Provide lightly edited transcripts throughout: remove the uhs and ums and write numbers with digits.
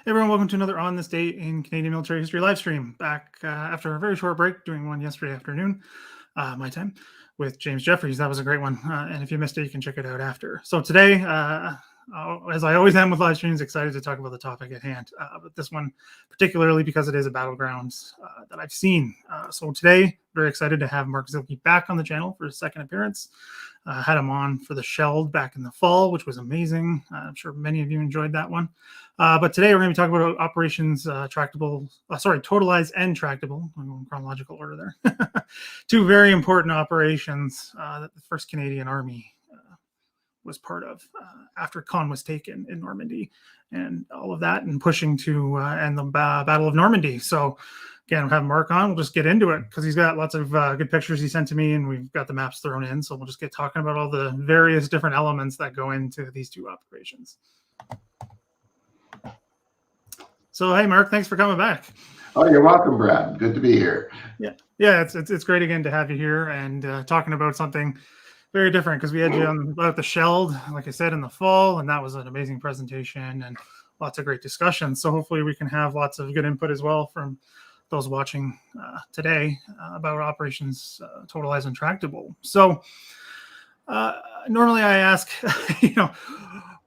Hey everyone, welcome to another On This Day in Canadian Military History live stream. Back after a very short break, doing one yesterday afternoon, my time, with James Jeffries. That was a great one. And if you missed it, you can check it out after. So today, as I always am with live streams, excited to talk about the topic at hand. But this one, particularly because it is a battlegrounds that I've seen. So today, very excited to have Mark Zuehlke back on the channel for his second appearance. Had him on for the Shelled back in the fall, which was amazing. I'm sure many of you enjoyed that one. But today we're going to be talking about Operations Totalize and Tractable. I'm going in chronological order there. Two very important operations that the 1st Canadian Army was part of after Caen was taken in Normandy and all of that, and pushing to end the Battle of Normandy. So again, we'll have Mark on. We'll just get into it because he's got lots of good pictures he sent to me, and we've got the maps thrown in. So we'll just get talking about all the various different elements that go into these two operations. So, hey, Mark, thanks for coming back. Oh, you're welcome, Brad. Good to be here. Yeah, it's great again to have you here and talking about something very different, because we had you on about the Shelled, like I said, in the fall, and that was an amazing presentation and lots of great discussions. So hopefully we can have lots of good input as well from those watching today about Operations Totalize and Tractable. So normally I ask,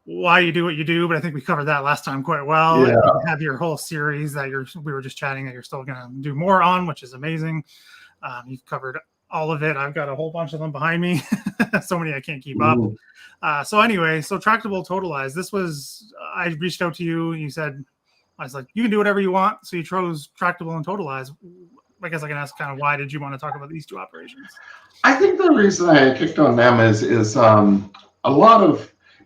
why you do what you do, but I think we covered that last time quite well. Yeah. You have your whole series that we were just chatting that you're still going to do more on, which is amazing. You've covered all of it. I've got a whole bunch of them behind me. So many I can't keep up. So Tractable Totalize. This was, I reached out to you. You said, I was like, you can do whatever you want. So you chose Tractable and Totalize. I guess I can ask kind of why did you want to talk about these two operations? I think the reason I kicked on them is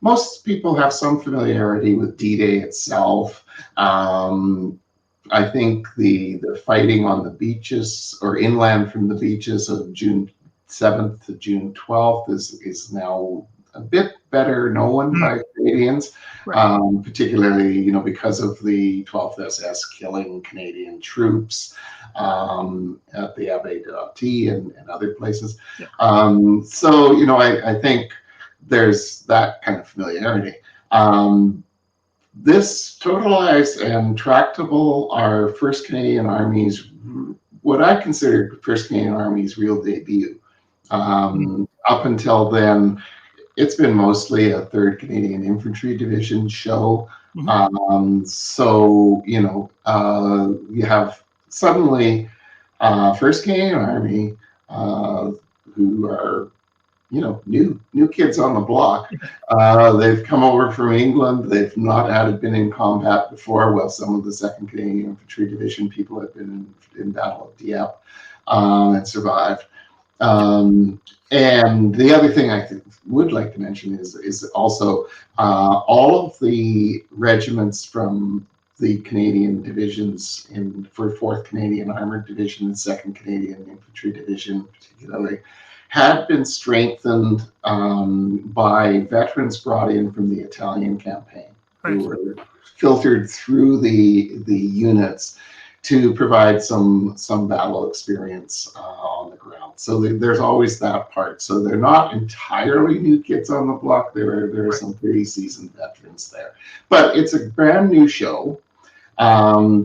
most people have some familiarity with D-Day itself. I think the fighting on the beaches or inland from the beaches of June 7th to June 12th is now a bit better known by Canadians, right. Particularly because of the 12th SS killing Canadian troops at the Abbaye de Auty and other places. Yeah. I think there's that kind of familiarity. This Totalize and Tractable are 1st Canadian Army's, what I consider 1st Canadian Army's real debut. Up until then, it's been mostly a 3rd Canadian Infantry Division show. You have suddenly 1st Canadian Army who are new kids on the block. They've come over from England. They've not been in combat before. Well, some of the 2nd Canadian Infantry Division people have been in Battle of Dieppe and survived. And the other thing I would like to mention is also all of the regiments from the Canadian divisions for 4th Canadian Armored Division and 2nd Canadian Infantry Division particularly had been strengthened by veterans brought in from the Italian campaign, who were filtered through the units to provide some battle experience on the ground. So there's always that part. So they're not entirely new kids on the block. There are some pretty seasoned veterans there. But it's a brand new show.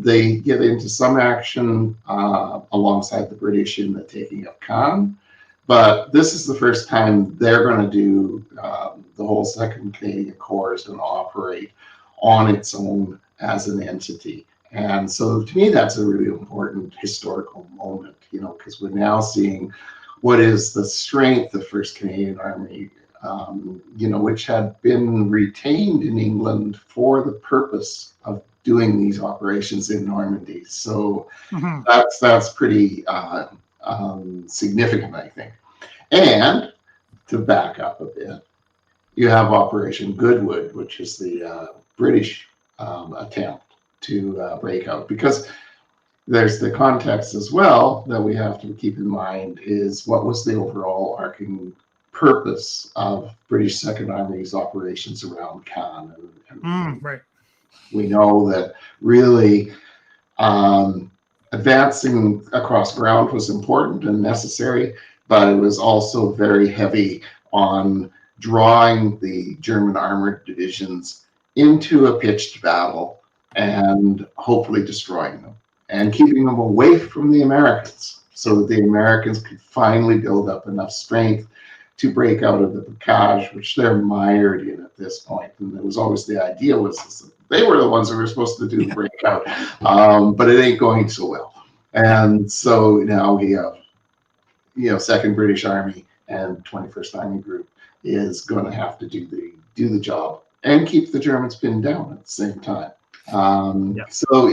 They get into some action alongside the British in the taking of Caen. But this is the first time they're going to do, the whole 2nd Canadian Corps is going to operate on its own as an entity. And so to me, that's a really important historical moment, because we're now seeing what is the strength of 1st Canadian Army, which had been retained in England for the purpose of doing these operations in Normandy. So that's pretty significant, I think. And to back up a bit, you have Operation Goodwood, which is the British attempt to Breakout, because there's the context as well that we have to keep in mind is what was the overall arcing purpose of British 2nd Army's operations around Caen. Right. We know that really advancing across ground was important and necessary, but it was also very heavy on drawing the German armored divisions into a pitched battle and hopefully destroying them and keeping them away from the Americans so that the Americans could finally build up enough strength to break out of the blockage, which they're mired in at this point. And it was always the idea was that they were the ones who were supposed to do the breakout, but it ain't going so well. And so now we have, 2nd British Army and 21st Army Group is going to have to do the job and keep the Germans pinned down at the same time. So,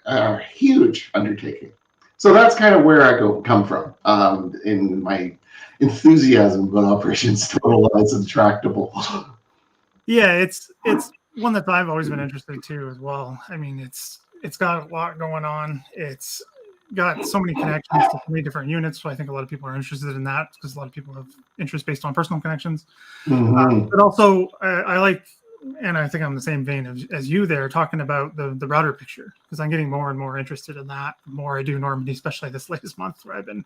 a huge undertaking. So that's kind of where I come from in my enthusiasm about Operations Totalize and Tractable. Yeah, it's one that I've always been interested too as well. I mean, it's got a lot going on. It's got so many connections to so many different units. So I think a lot of people are interested in that because a lot of people have interest based on personal connections. But also, I like, and I think I'm the same vein as you there, talking about the broader picture, because I'm getting more and more interested in that the more I do Normandy, especially this latest month where I've been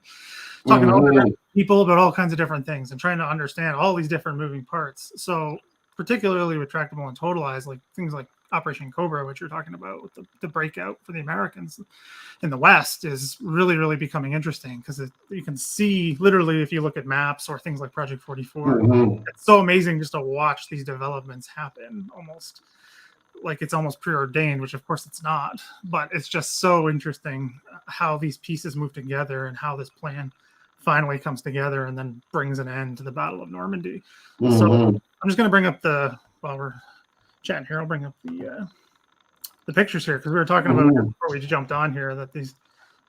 talking to other people about all kinds of different things and trying to understand all these different moving parts. So particularly with Tractable and Totalize, like things like Operation Cobra, which you're talking about with the breakout for the Americans in the West, is really, really becoming interesting because you can see literally if you look at maps or things like Project 44, it's so amazing just to watch these developments happen, almost like it's almost preordained, which of course it's not, but it's just so interesting how these pieces move together and how this plan finally comes together and then brings an end to the Battle of Normandy. So I'm just going to bring up while we're chatting here, I'll bring up the pictures here, because we were talking about before we jumped on here that the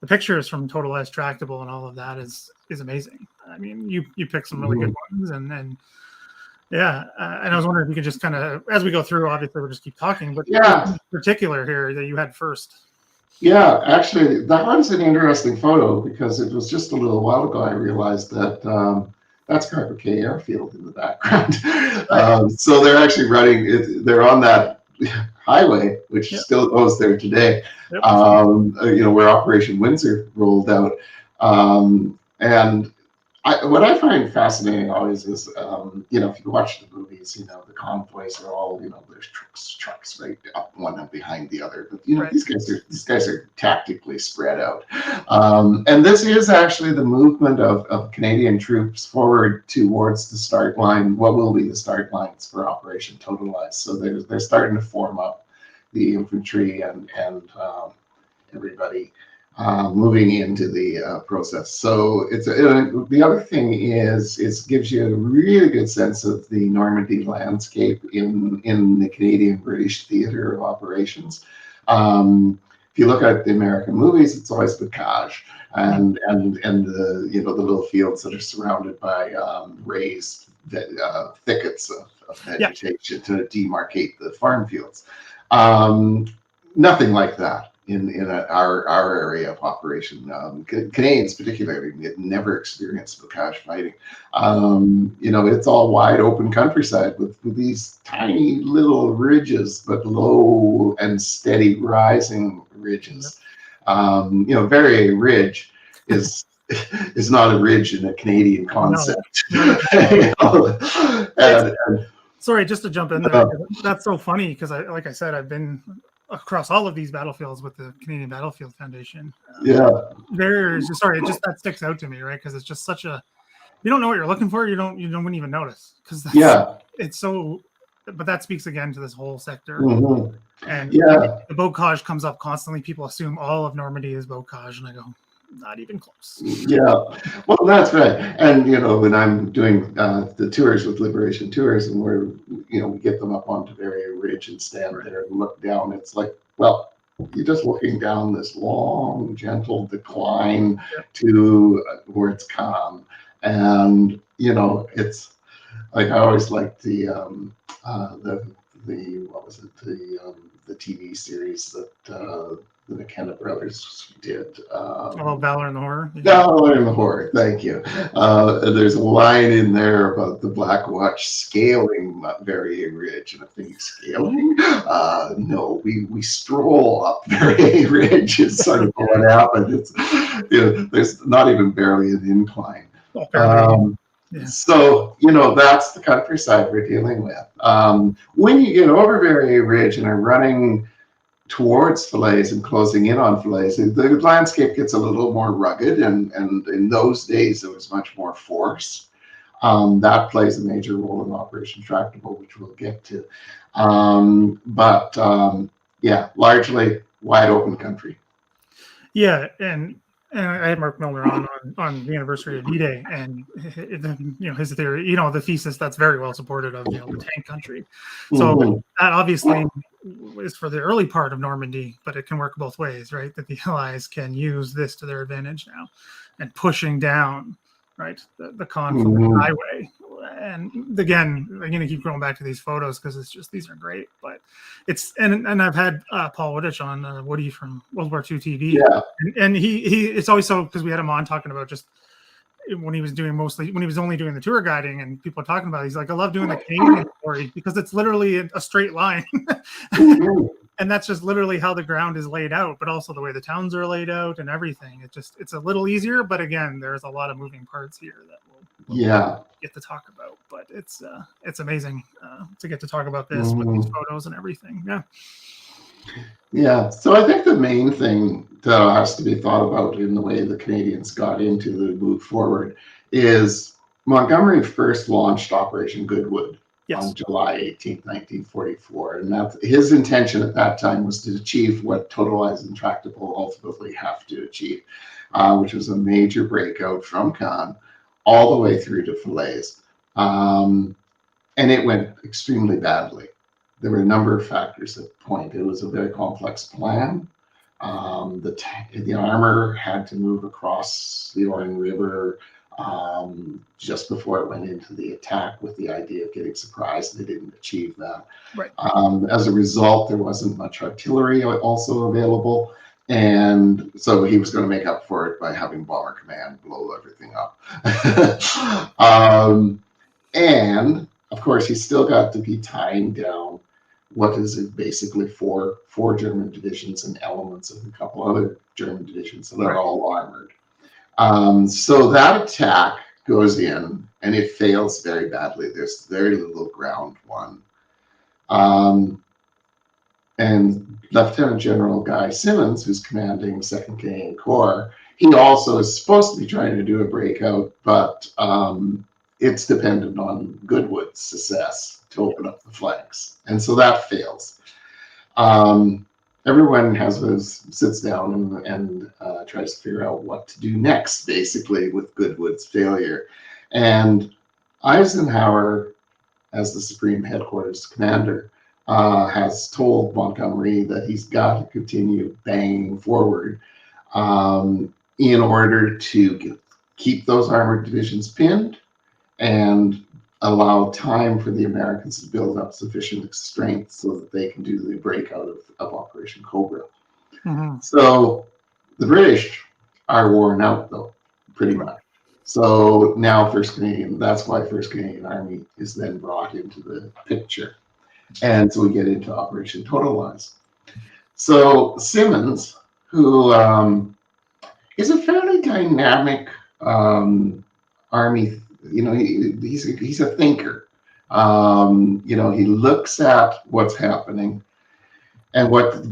pictures from Totalize Tractable and all of that is amazing. I mean, you picked some really good ones, and yeah, and I was wondering if you could just kind of, as we go through, obviously we'll just keep talking, but in particular here that you had first. Yeah, actually, that one's an interesting photo because it was just a little while ago I realized that that's Carpet Airfield in the background. So they're actually they're on that highway, which still goes there today, where Operation Windsor rolled out. And what I find fascinating always is, if you watch the movies, the convoys are all, there's trucks right up one and behind the other. But these guys are tactically spread out. And this is actually the movement of Canadian troops forward towards the start line. What will be the start lines for Operation Totalize? So they're starting to form up the infantry and everybody. Moving into the process. So the other thing is it gives you a really good sense of the Normandy landscape in the Canadian British theater of operations. If you look at the American movies, it's always bocage and the the little fields that are surrounded by raised thickets of vegetation to demarcate the farm fields. Nothing like that in our area of operation. Canadians particularly never experienced bocage fighting. It's all wide open countryside with these tiny little ridges, but low and steady rising ridges. Very ridge is not a ridge in a Canadian concept. Sorry, just to jump in there. That's so funny because like I said, I've been across all of these battlefields with the Canadian Battlefield Foundation. That sticks out to me, right? Because it's just such you don't know what you're looking for. You wouldn't even notice because it's so. But that speaks again to this whole sector. And the bocage comes up constantly. People assume all of Normandy is bocage, and I go, not even close. Well, that's right. And when I'm doing the tours with Liberation Tours, and we get them up onto Barrier Ridge and stand there and look down, it's like, well, you're just looking down this long, gentle decline to where it's calm, and it's like I always liked the TV series that the McKenna brothers did. Valor and the Horror. Valor and the Horror. Thank you. There's a line in there about the Black Watch scaling Barrier Ridge, and I'm thinking, scaling? No, we stroll up Barrier Ridge. Is sort of what happened. It's there's not even barely an incline. So that's the countryside we're dealing with. When you get over Barrier Ridge and are running towards Falaise and closing in on Falaise, the landscape gets a little more rugged, and in those days there was much more force. That plays a major role in Operation Tractable, which we'll get to. Yeah, largely wide open country. Yeah, and I had Mark Milner on the anniversary of D-Day, and his theory, the thesis that's very well supported of the tank country. So that obviously is for the early part of Normandy, but it can work both ways, right? That the Allies can use this to their advantage now, and pushing down, right, the conflict highway. And again, I'm going to keep going back to these photos because it's just, these are great. But it's, and I've had Paul Wooditch on, Woody from World War II TV. Yeah. And he it's always so, because we had him on talking about just when he was only doing the tour guiding, and people are talking about it, he's like, I love doing the Canadian story because it's literally a straight line. And that's just literally how the ground is laid out, but also the way the towns are laid out and everything. It's a little easier, but again, there's a lot of moving parts here that we'll get to talk about. But it's amazing to get to talk about this with these photos and everything. Yeah. So I think the main thing that has to be thought about in the way the Canadians got into the move forward is Montgomery first launched Operation Goodwood. Yes. On July 18th, 1944. And that his intention at that time was to achieve what Totalize and Tractable ultimately have to achieve, which was a major breakout from Caen all the way through to Falaise. And it went extremely badly. There were a number of factors that point. It was a very complex plan. The armor had to move across the Orne River just before it went into the attack, with the idea of getting surprised. They didn't achieve that. Right. As a result, there wasn't much artillery also available, and so he was going to make up for it by having Bomber Command blow everything up. And of course, he still got to be tying down what is basically four German divisions and elements of a couple other German divisions that are all armored. So that attack goes in and it fails very badly. There's very little ground won. And Lieutenant General Guy Simmons, who's commanding 2nd Canadian Corps, he also is supposed to be trying to do a breakout, but it's dependent on Goodwood's success to open up the flanks. And so that fails. Everyone sits down and tries to figure out what to do next, basically, with Goodwood's failure. And Eisenhower, as the Supreme Headquarters Commander, has told Montgomery that he's got to continue banging forward in order to keep those armored divisions pinned and allow time for the Americans to build up sufficient strength so that they can do the breakout of Operation Cobra. So the British are worn out, though, pretty much. So now that's why 1st Canadian Army is then brought into the picture. And so we get into Operation Totalize. So Simmons, who is a fairly dynamic army, he's a thinker. He looks at what's happening and what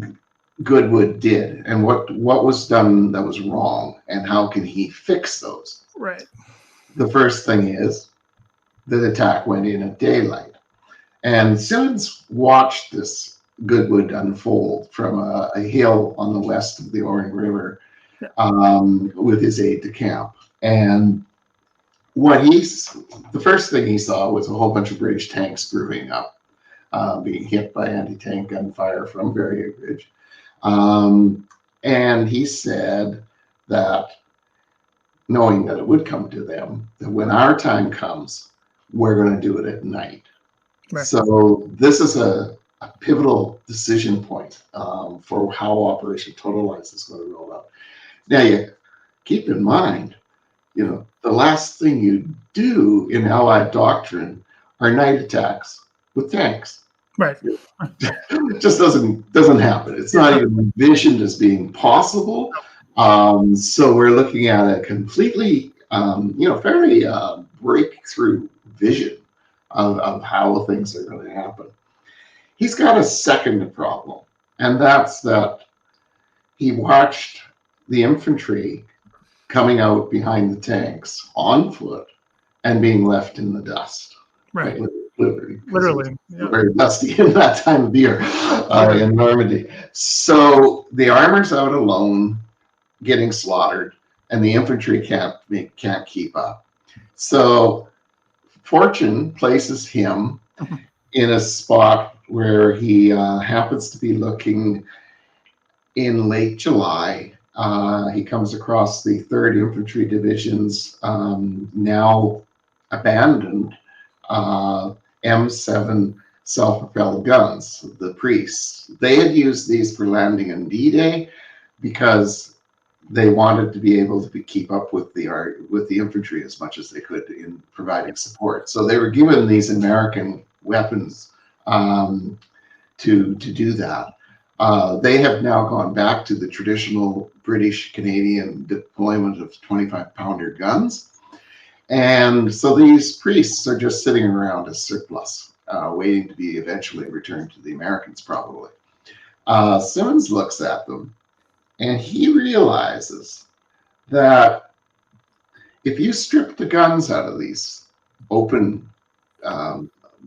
Goodwood did and what was done that was wrong and how can he fix those. Right. The first thing is the attack went in at daylight. And Simmons watched this Goodwood unfold from a hill on the west of the Orne River with his aide-de-camp. And the first thing he saw was a whole bunch of British tanks screwing up, being hit by anti-tank gunfire from Barrier Ridge. And he said that, knowing that it would come to them, that when our time comes, we're going to do it at night. Right. So this is a pivotal decision point for how Operation Totalize is going to roll out. Now, you keep in mind, the last thing you do in Allied doctrine are night attacks with tanks. Right. It just doesn't happen. It's not even envisioned as being possible. So we're looking at a completely, fairly breakthrough vision of how things are going to happen. He's got a second problem, And that's that he watched the infantry coming out behind the tanks on foot and being left in the dust. Right. Literally. Yeah. Very dusty in that time of year in Normandy. So the armor's out alone, getting slaughtered, and the infantry can't keep up. So fortune places him in a spot where he happens to be looking in late July. He comes across the 3rd Infantry Division's now abandoned M7 self-propelled guns, the priests. They had used these for landing in D-Day because they wanted to be able to keep up with the infantry as much as they could in providing support. So they were given these American weapons to do that. They have now gone back to the traditional British-Canadian deployment of 25-pounder guns. And so these priests are just sitting around as surplus, waiting to be eventually returned to the Americans, probably. Simmons looks at them, and he realizes that if you strip the guns out of these open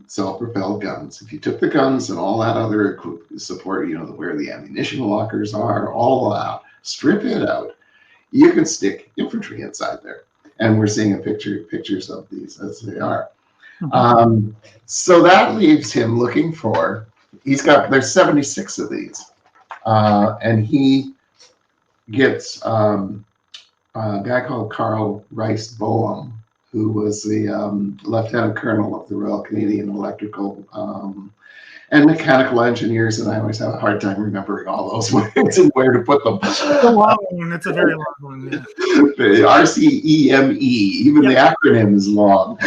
self-propelled guns, if you took the guns and all that other support, where the ammunition lockers are, all that, strip it out, you can stick infantry inside there. And we're seeing pictures of these as they are. So that leaves him looking for, there's 76 of these. And he gets a guy called Carl Rice Boehm, who was the lieutenant colonel of the Royal Canadian Electrical and Mechanical Engineers, and I always have a hard time remembering all those words and where to put them. It's a long one. It's a very long one. Yeah. The RCEME, even the acronym is long.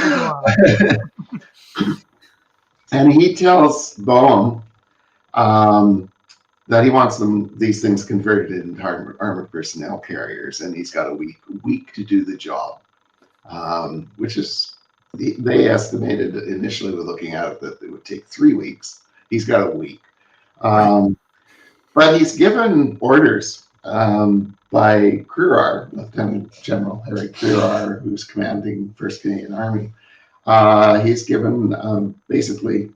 And he tells Boehm that he wants these things converted into armored personnel carriers, and he's got a week to do the job. Which is, they estimated initially, we're looking at it, that it would take 3 weeks. He's got a week. But he's given orders by Kruar, Lieutenant General Harry Kruar, who's commanding 1st Canadian Army. He's given basically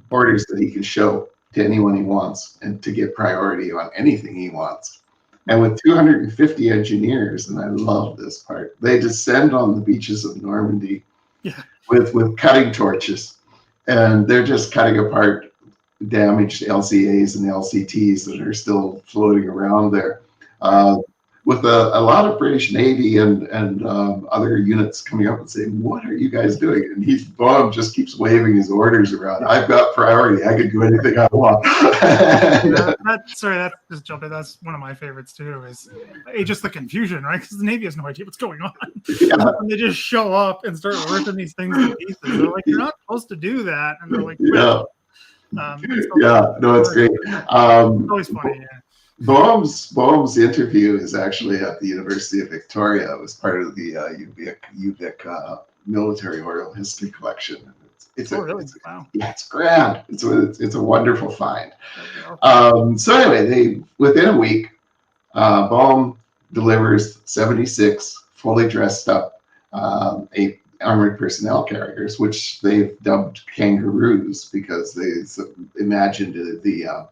orders that he can show to anyone he wants and to get priority on anything he wants. And with 250 engineers, and I love this part, they descend on the beaches of Normandy with cutting torches, and they're just cutting apart damaged LCAs and LCTs that are still floating around there. With a lot of British Navy and other units coming up and saying, "What are you guys doing?" And Bob just keeps waving his orders around. I've got priority. I can do anything I want. Just jump in. That's one of my favorites too. Is just the confusion, right? Because the Navy has no idea what's going on. And they just show up and start ripping these things to pieces. They're like, "You're not supposed to do that," and they're like, no, it's great. It's always funny. Yeah. Boehm's interview is actually at the University of Victoria. It was part of the UVic military oral history collection. Wow. Yeah, it's grand. It's a wonderful find. So anyway, within a week, Boehm delivers 76 fully dressed up armored personnel carriers, which they've dubbed kangaroos because they imagined the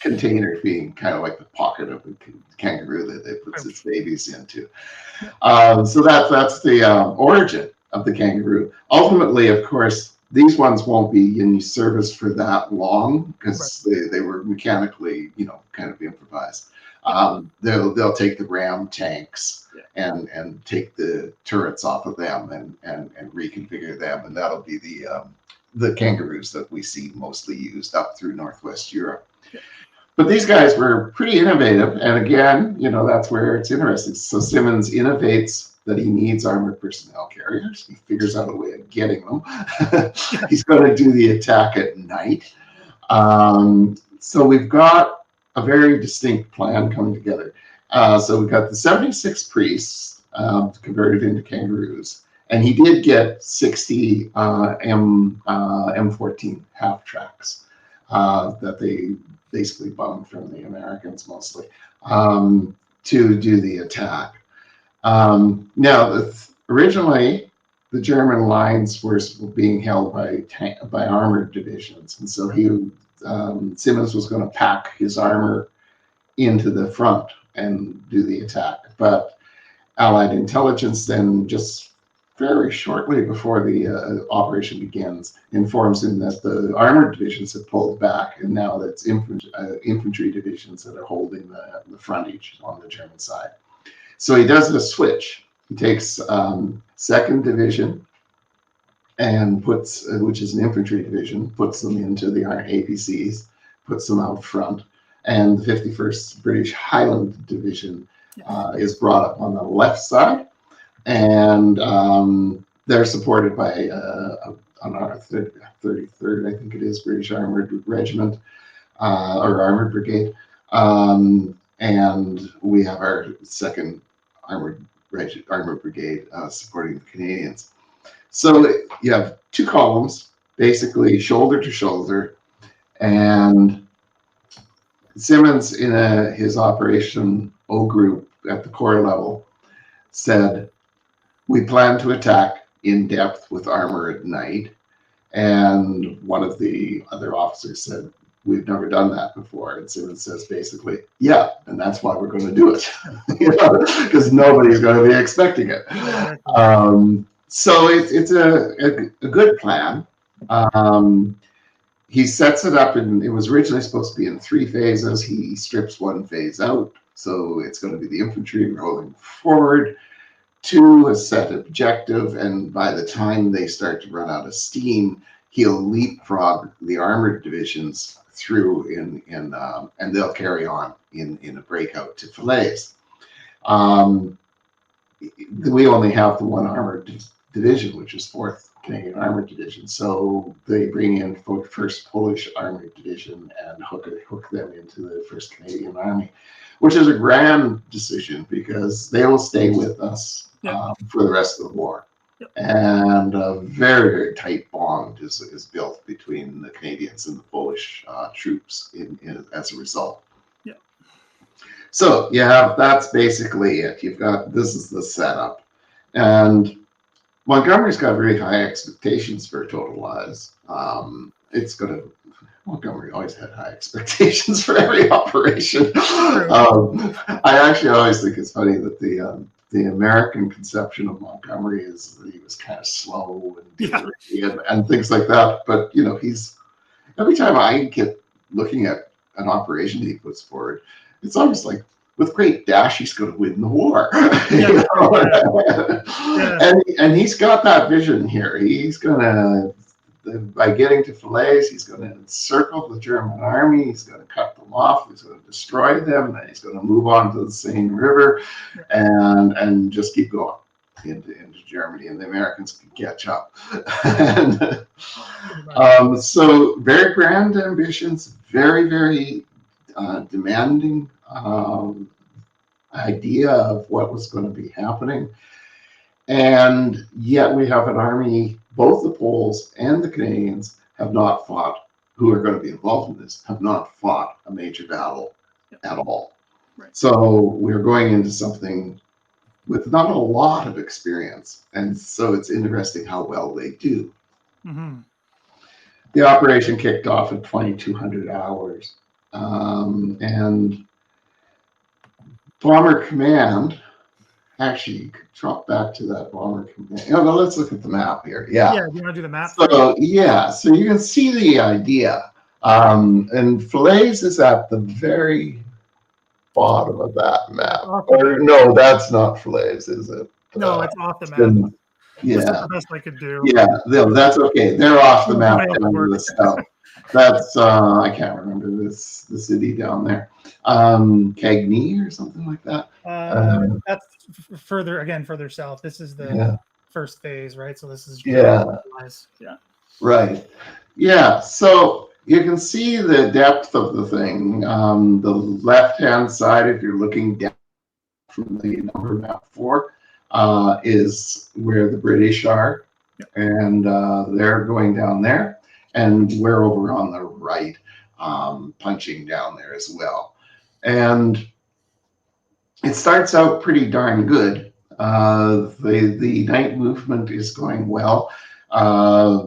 container being kind of like the pocket of a kangaroo that it puts its babies into. So that's the origin of the kangaroo. Ultimately, of course, these ones won't be in service for that long because they were mechanically, kind of improvised. They'll take the Ram tanks and take the turrets off of them and reconfigure them, and that'll be the kangaroos that we see mostly used up through Northwest Europe. But these guys were pretty innovative, and again, that's where it's interesting. So Simmons innovates that he needs armored personnel carriers. He figures out a way of getting them. He's going to do the attack at night. So we've got a very distinct plan coming together. So we've got the 76 priests converted into kangaroos, and he did get 60 M14 half tracks that they basically bummed from the Americans mostly, to do the attack. Now, originally, the German lines were being held by armored divisions, and so Simmons was going to pack his armor into the front and do the attack. But Allied intelligence then, just very shortly before the operation begins, informs him that the armored divisions have pulled back, and now it's infantry divisions that are holding the frontage on the German side. So he does a switch. He takes 2nd Division and which is an infantry division, puts them into the APCs, puts them out front, and the 51st British Highland Division is brought up on the left side, and they're supported by our 33rd, I think it is, British Armored Regiment or Armored Brigade, and we have our 2nd Armored Brigade supporting the Canadians. So you have 2 columns, basically shoulder to shoulder, and Simmons, in his Operation O group at the corps level, said, "We plan to attack in depth with armor at night." And one of the other officers said, "We've never done that before." And Simmons says basically, "Yeah, and that's why we're going to do it," because nobody's going to be expecting it. So it's a good plan. He sets it up, and it was originally supposed to be in 3 phases. He strips 1 phase out, so it's going to be the infantry rolling forward to a set objective, and by the time they start to run out of steam, he'll leapfrog the armored divisions through and they'll carry on in a breakout to Falaise. We only have the 1 armored division, which is 4th Canadian Armored Division, so they bring in 1st Polish Armored Division and hook them into the 1st Canadian Army, which is a grand decision because they will stay with us for the rest of the war. And a very, very tight bond is built between the Canadians and the Polish troops as a result. So that's basically it. This is the setup, and Montgomery's got very high expectations for Totalize. Montgomery always had high expectations for every operation. I actually always think it's funny that the American conception of Montgomery is that he was kind of slow and things like that. But every time I get looking at an operation he puts forward, it's almost like, with great dash, he's going to win the war. And he's got that vision here. He's going to, by getting to Falaise, he's going to encircle the German army. He's going to cut them off. He's going to destroy them. And he's going to move on to the Seine River and just keep going into Germany. And the Americans can catch up. So very grand ambitions, very, very demanding idea of what was going to be happening, and yet we have an army, both the Poles and the Canadians have not fought, who are going to be involved in this, have not fought a major battle at all. So we're going into something with not a lot of experience, and so it's interesting how well they do. The operation kicked off at 2,200 hours. And Bomber Command, actually, you could drop back to that Bomber Command. Let's look at the map here. Yeah, do you want to do the map? So you can see the idea. And Falaise is at the very bottom of that map. Or, no, that's not Falaise, is it? No, it's off the map. That's the best I could do. That's okay. They're off the map down to the south. That's I can't remember the city down there, Cagney or something like that. That's further south. This is the 1st phase, right? So this is right. So you can see the depth of the thing. The left-hand side, if you're looking down from the number map 4, is where the British are, and they're going down there. And we're over on the right. punching down there as well. And it starts out pretty darn good. The night movement is going well.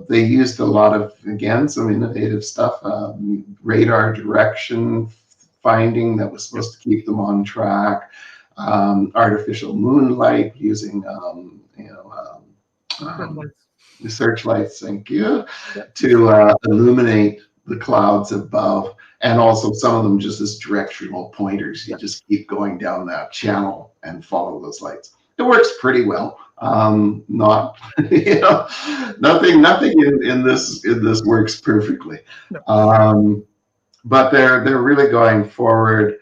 They used a lot of, again, some innovative stuff, radar direction finding that was supposed to keep them on track, artificial moonlight using, searchlights, thank you, to illuminate the clouds above. And also some of them just as directional pointers. You just keep going down that channel and follow those lights. It works pretty well. Not, nothing in this works perfectly. But they're really going forward.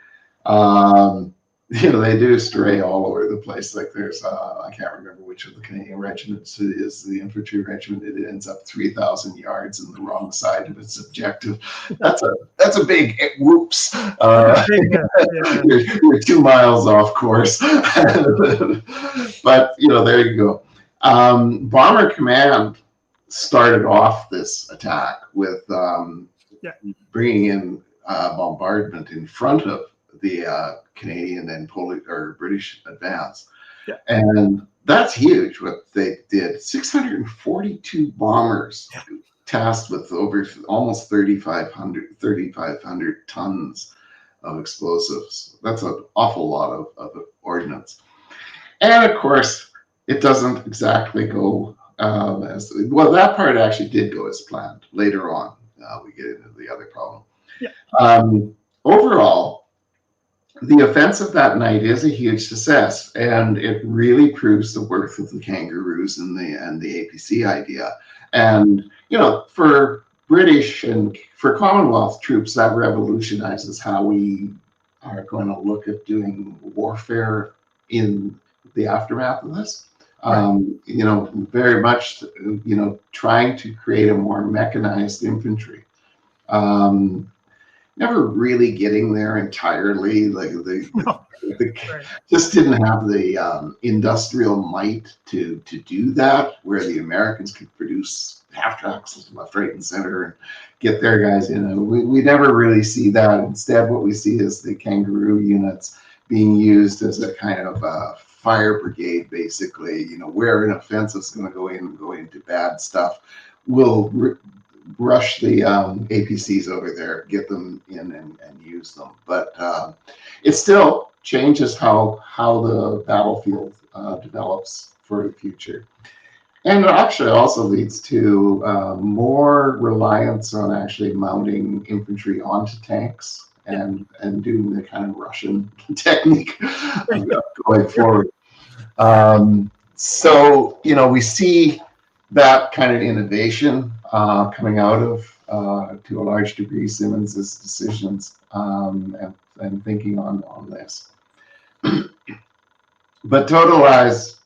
They do stray all over the place. Like there's, I can't remember which of the Canadian regiments it is, the infantry regiment. It ends up 3,000 yards in the wrong side of its objective. That's a big whoops. You're 2 miles off course. But there you go. Bomber Command started off this attack with bringing in bombardment in front of the Canadian and Polish or British advance. And that's huge what they did. 642 bombers tasked with over almost 3,500 tons of explosives. That's an awful lot of ordnance. And of course, it doesn't exactly go as well. That part actually did go as planned. Later on, we get into the other problem. Overall, the offensive that night is a huge success, and it really proves the worth of the kangaroos and the APC idea. And for British and for Commonwealth troops, that revolutionizes how we are going to look at doing warfare in the aftermath of this. Very much, trying to create a more mechanized infantry. Never really getting there entirely. Like just didn't have the industrial might to do that, where the Americans could produce half tracks left, right, and center and get their guys in. We never really see that. Instead, what we see is the kangaroo units being used as a kind of fire brigade, basically. Where an offensive is going to go in and go into bad stuff, we'll rush the APCs over there, get them in and use them. But it still changes how the battlefield develops for the future. And it actually also leads to more reliance on actually mounting infantry onto tanks and doing the kind of Russian technique going forward. So, we see that kind of innovation coming out of, to a large degree, Simmons's decisions and thinking on this. But Totalize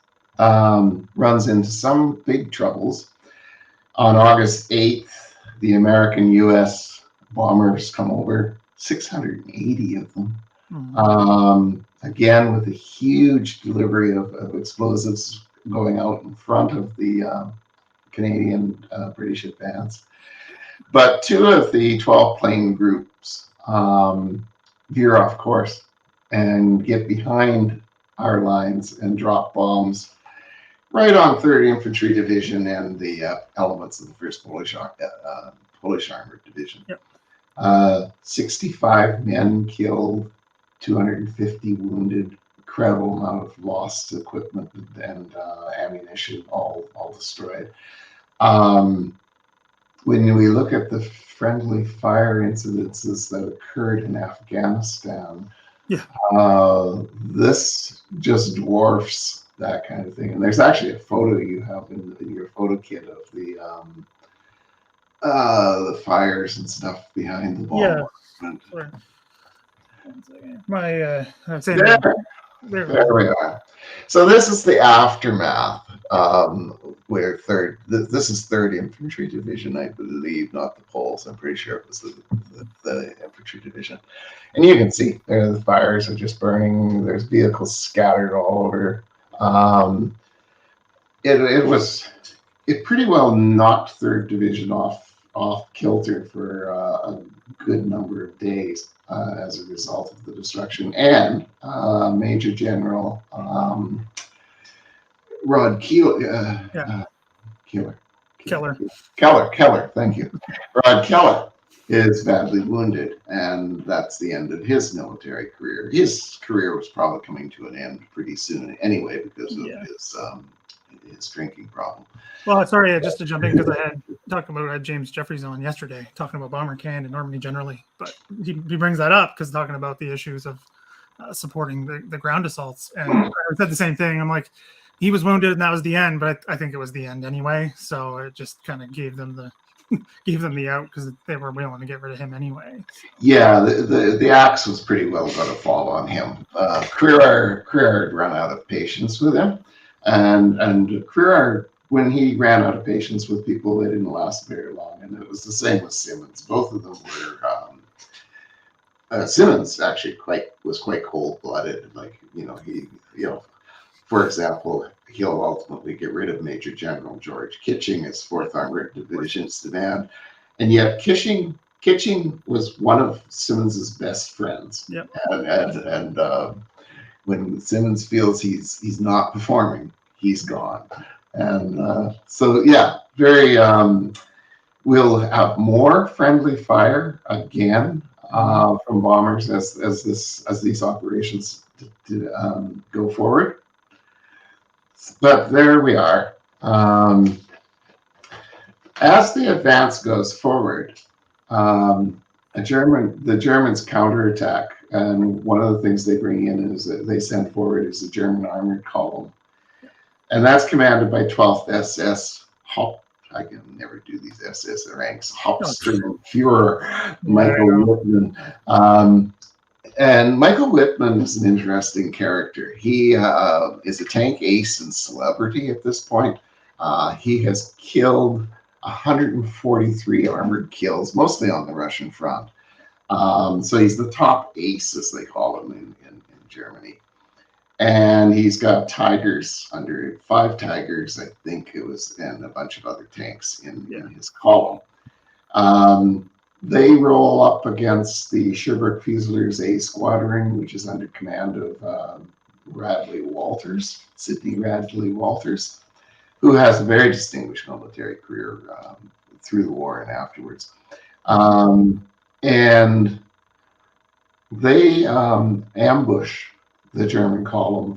runs into some big troubles. On August 8th, the American-U.S. bombers come over, 680 of them. Again, with a huge delivery of explosives going out in front of the Canadian British advance. But 2 of the 12 plane groups veer off course and get behind our lines and drop bombs right on 3rd Infantry Division and the elements of the 1st Polish Armored Division. 65 men killed, 250 wounded, incredible amount of lost equipment and ammunition, all destroyed. When we look at the friendly fire incidences that occurred in Afghanistan, this just dwarfs that kind of thing. And there's actually a photo you have in your photo kit of the fires and stuff behind the bomb. There we are. So this is the aftermath, where this is 3rd Infantry Division, I believe, not the Poles. I'm pretty sure it was the Infantry Division. And you can see there the fires are just burning. There's vehicles scattered all over. It pretty well knocked 3rd Division off kilter for a good number of days as a result of the destruction. And Major General Rod Keller, thank you. Rod Keller is badly wounded, and that's the end of his military career. His career was probably coming to an end pretty soon anyway because of his drinking problem. Well, sorry, just to jump in because I had talked about James Jeffries on yesterday, talking about Bomber Command and Normandy generally, but he brings that up because talking about the issues of supporting the ground assaults, and I said the same thing. I'm like, he was wounded and that was the end, but I think it was the end anyway. So it just kind of gave them the out because they were willing to get rid of him anyway. Yeah, the axe was pretty well going to fall on him. Crerar had run out of patience with him, and Crerar, when he ran out of patience with people, they didn't last very long. And it was the same with Simmons. Both of them were. Simmons actually was quite cold-blooded. Like for example, he'll ultimately get rid of Major General George Kitching as 4th Armored Division's demand, and yet Kitching was one of Simmons's best friends. Yep. And when Simmons feels he's not performing, he's gone. And so yeah, very. We'll have more friendly fire again from bombers as these operations go forward. But there we are. As the advance goes forward, the Germans counterattack, and one of the things they bring in is that they send forward is the German armored column, and that's commanded by 12th SS Haupt. I can never do these SS ranks. Hauptsturmführer Michael Wittmann. And Michael Wittmann is an interesting character. He is a tank ace and celebrity at this point. He has killed 143 armored kills, mostly on the Russian front. So he's the top ace, as they call him in Germany. And he's got Tigers 5 Tigers, I think it was, and a bunch of other tanks in his column. They roll up against the Sherbrooke Fusiliers A Squadron, which is under command of Sidney Radley Walters, who has a very distinguished military career through the war and afterwards. And they ambush the German column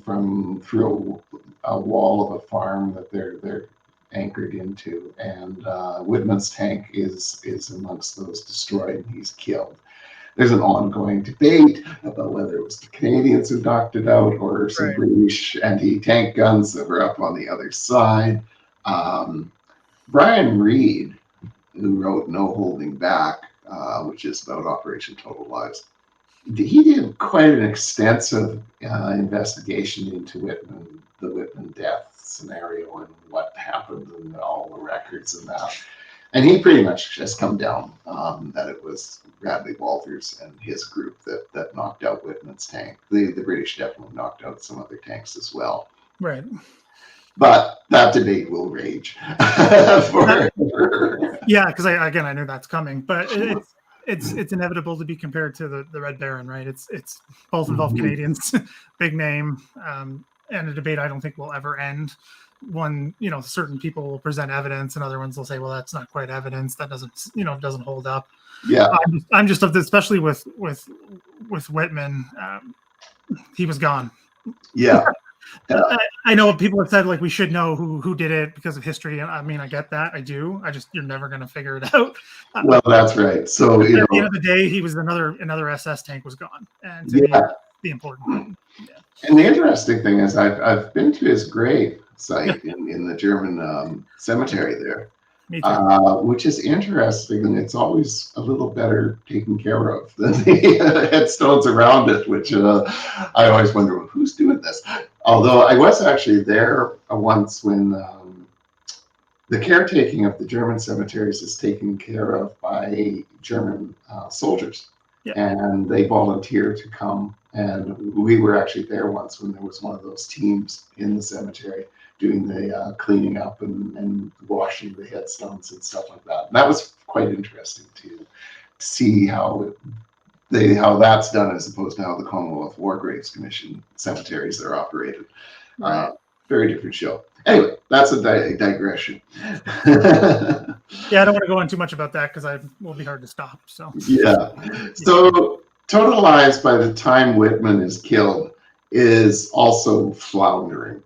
through a wall of a farm that they're anchored into, and Wittmann's tank is amongst those destroyed, and he's killed. There's an ongoing debate about whether it was the Canadians who knocked it out or some British anti-tank guns that were up on the other side. Brian Reed, who wrote No Holding Back, which is about Operation Totalize, he did quite an extensive investigation into the Wittmann death scenario and what happened and all the records and that. And he pretty much just come down that it was Radley Walters and his group that knocked out Wittmann's tank. The British definitely knocked out some other tanks as well. Right. But that debate will rage. Yeah, because I knew that's coming, but it's inevitable to be compared to the Red Baron, right? It's both involve Canadians, big name, and a debate I don't think will ever end. One, certain people will present evidence, and other ones will say, "Well, that's not quite evidence. That doesn't hold up." Yeah, I'm just of this, especially with Wittmann. He was gone. Yeah. I know people have said like we should know who did it because of history. I mean, I get that. I do. You're never going to figure it out. Well, that's right. So at the end of the day, he was another SS tank was gone, and to me, that's the important thing. Yeah. And the interesting thing is, I've been to his grave site in the German cemetery there, which is interesting, and it's always a little better taken care of than the headstones around it, which I always wonder, well, who's doing this? Although I was actually there once when the caretaking of the German cemeteries is taken care of by German soldiers, and they volunteer to come. And we were actually there once when there was one of those teams in the cemetery doing the cleaning up and washing the headstones and stuff like that. And that was quite interesting see how that's done as opposed to how the Commonwealth War Graves Commission cemeteries are operated. Right. Very different show. Anyway, that's a digression. Yeah, I don't want to go on too much about that because I will be hard to stop. So yeah. So Totalize, by the time Wittmann is killed, is also floundering.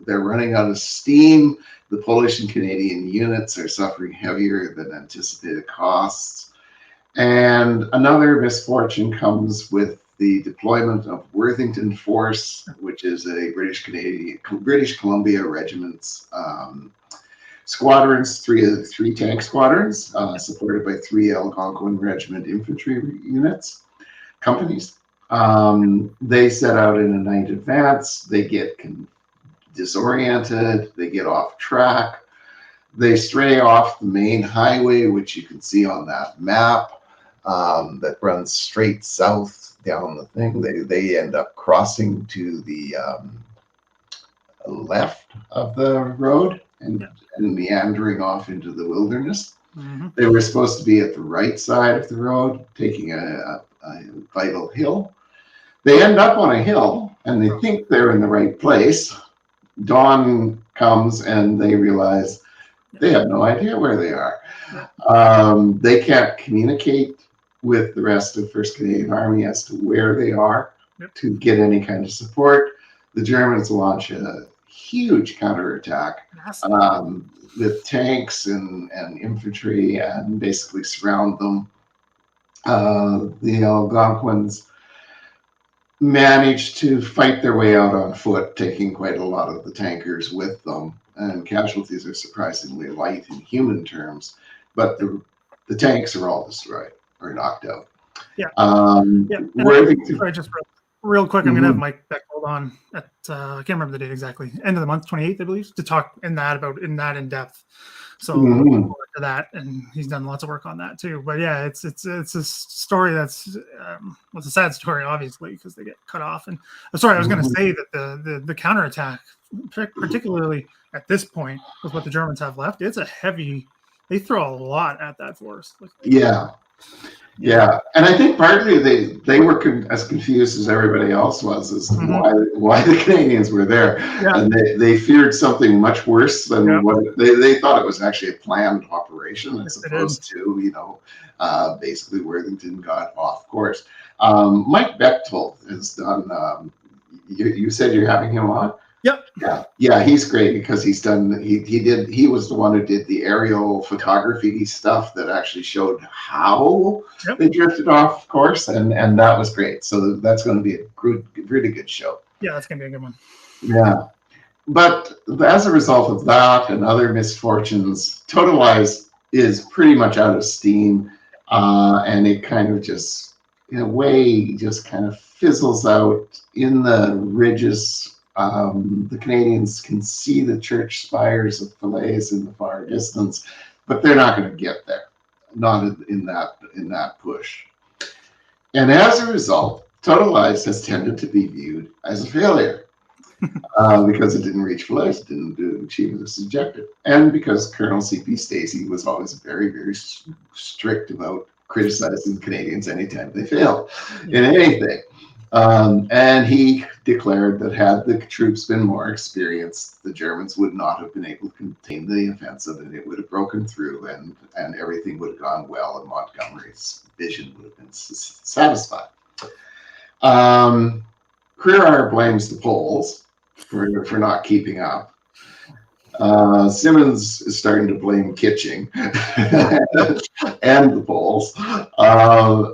They're running out of steam. The Polish and Canadian units are suffering heavier than anticipated costs. And another misfortune comes with the deployment of Worthington Force, which is a British Columbia regiment's squadrons, three tank squadrons, supported by 3 Algonquin Regiment infantry units, companies. They set out in a night advance. They get disoriented. They get off track. They stray off the main highway, which you can see on that map, that runs straight south down the thing. They end up crossing to the left of the road and meandering off into the wilderness. Mm-hmm. They were supposed to be at the right side of the road, taking a vital hill. They end up on a hill, and they think they're in the right place. Dawn comes, and they realize they have no idea where they are. They can't communicate with the rest of the 1st Canadian Army as to where they are to get any kind of support. The Germans launch a huge counterattack with tanks and infantry and basically surround them. The Algonquins managed to fight their way out on foot, taking quite a lot of the tankers with them, and casualties are surprisingly light in human terms, but the tanks are all destroyed or knocked out. Yeah. Sorry, just real quick, I'm going to have Mike Bechtold on at, I can't remember the date exactly, end of the month, 28th, I believe, to talk in depth. So looking forward to that, and he's done lots of work on that too. But yeah, it's a story that's it's a sad story, obviously, because they get cut off. And I was going to say that the counterattack, particularly at this point, with what the Germans have left, it's a heavy. They throw a lot at that force. Yeah, and I think partly they were as confused as everybody else was as to why the Canadians were there, and they feared something much worse than what they thought it was actually a planned operation as opposed to basically Worthington got off course. Mike Bechtold has done. You said you're having him on. Yep. Yeah, he's great because he was the one who did the aerial photography stuff that actually showed how they drifted off course, and that was great. So that's going to be a really good show. Yeah, that's going to be a good one. Yeah. But as a result of that and other misfortunes, Totalize is pretty much out of steam, and it kind of just, in a way, just kind of fizzles out in the ridges. The Canadians can see the church spires of Falaise in the far distance, but they're not going to get there, not in that push. And as a result, Totalize has tended to be viewed as a failure because it didn't reach Falaise, it didn't achieve its objective, and because Colonel C.P. Stacey was always very, very strict about criticizing Canadians anytime they failed in anything. And he declared that had the troops been more experienced, the Germans would not have been able to contain the offensive, and it would have broken through, and everything would have gone well, and Montgomery's vision would have been satisfied. Crerar blames the Poles for not keeping up. Simmons is starting to blame Kitching and the Poles,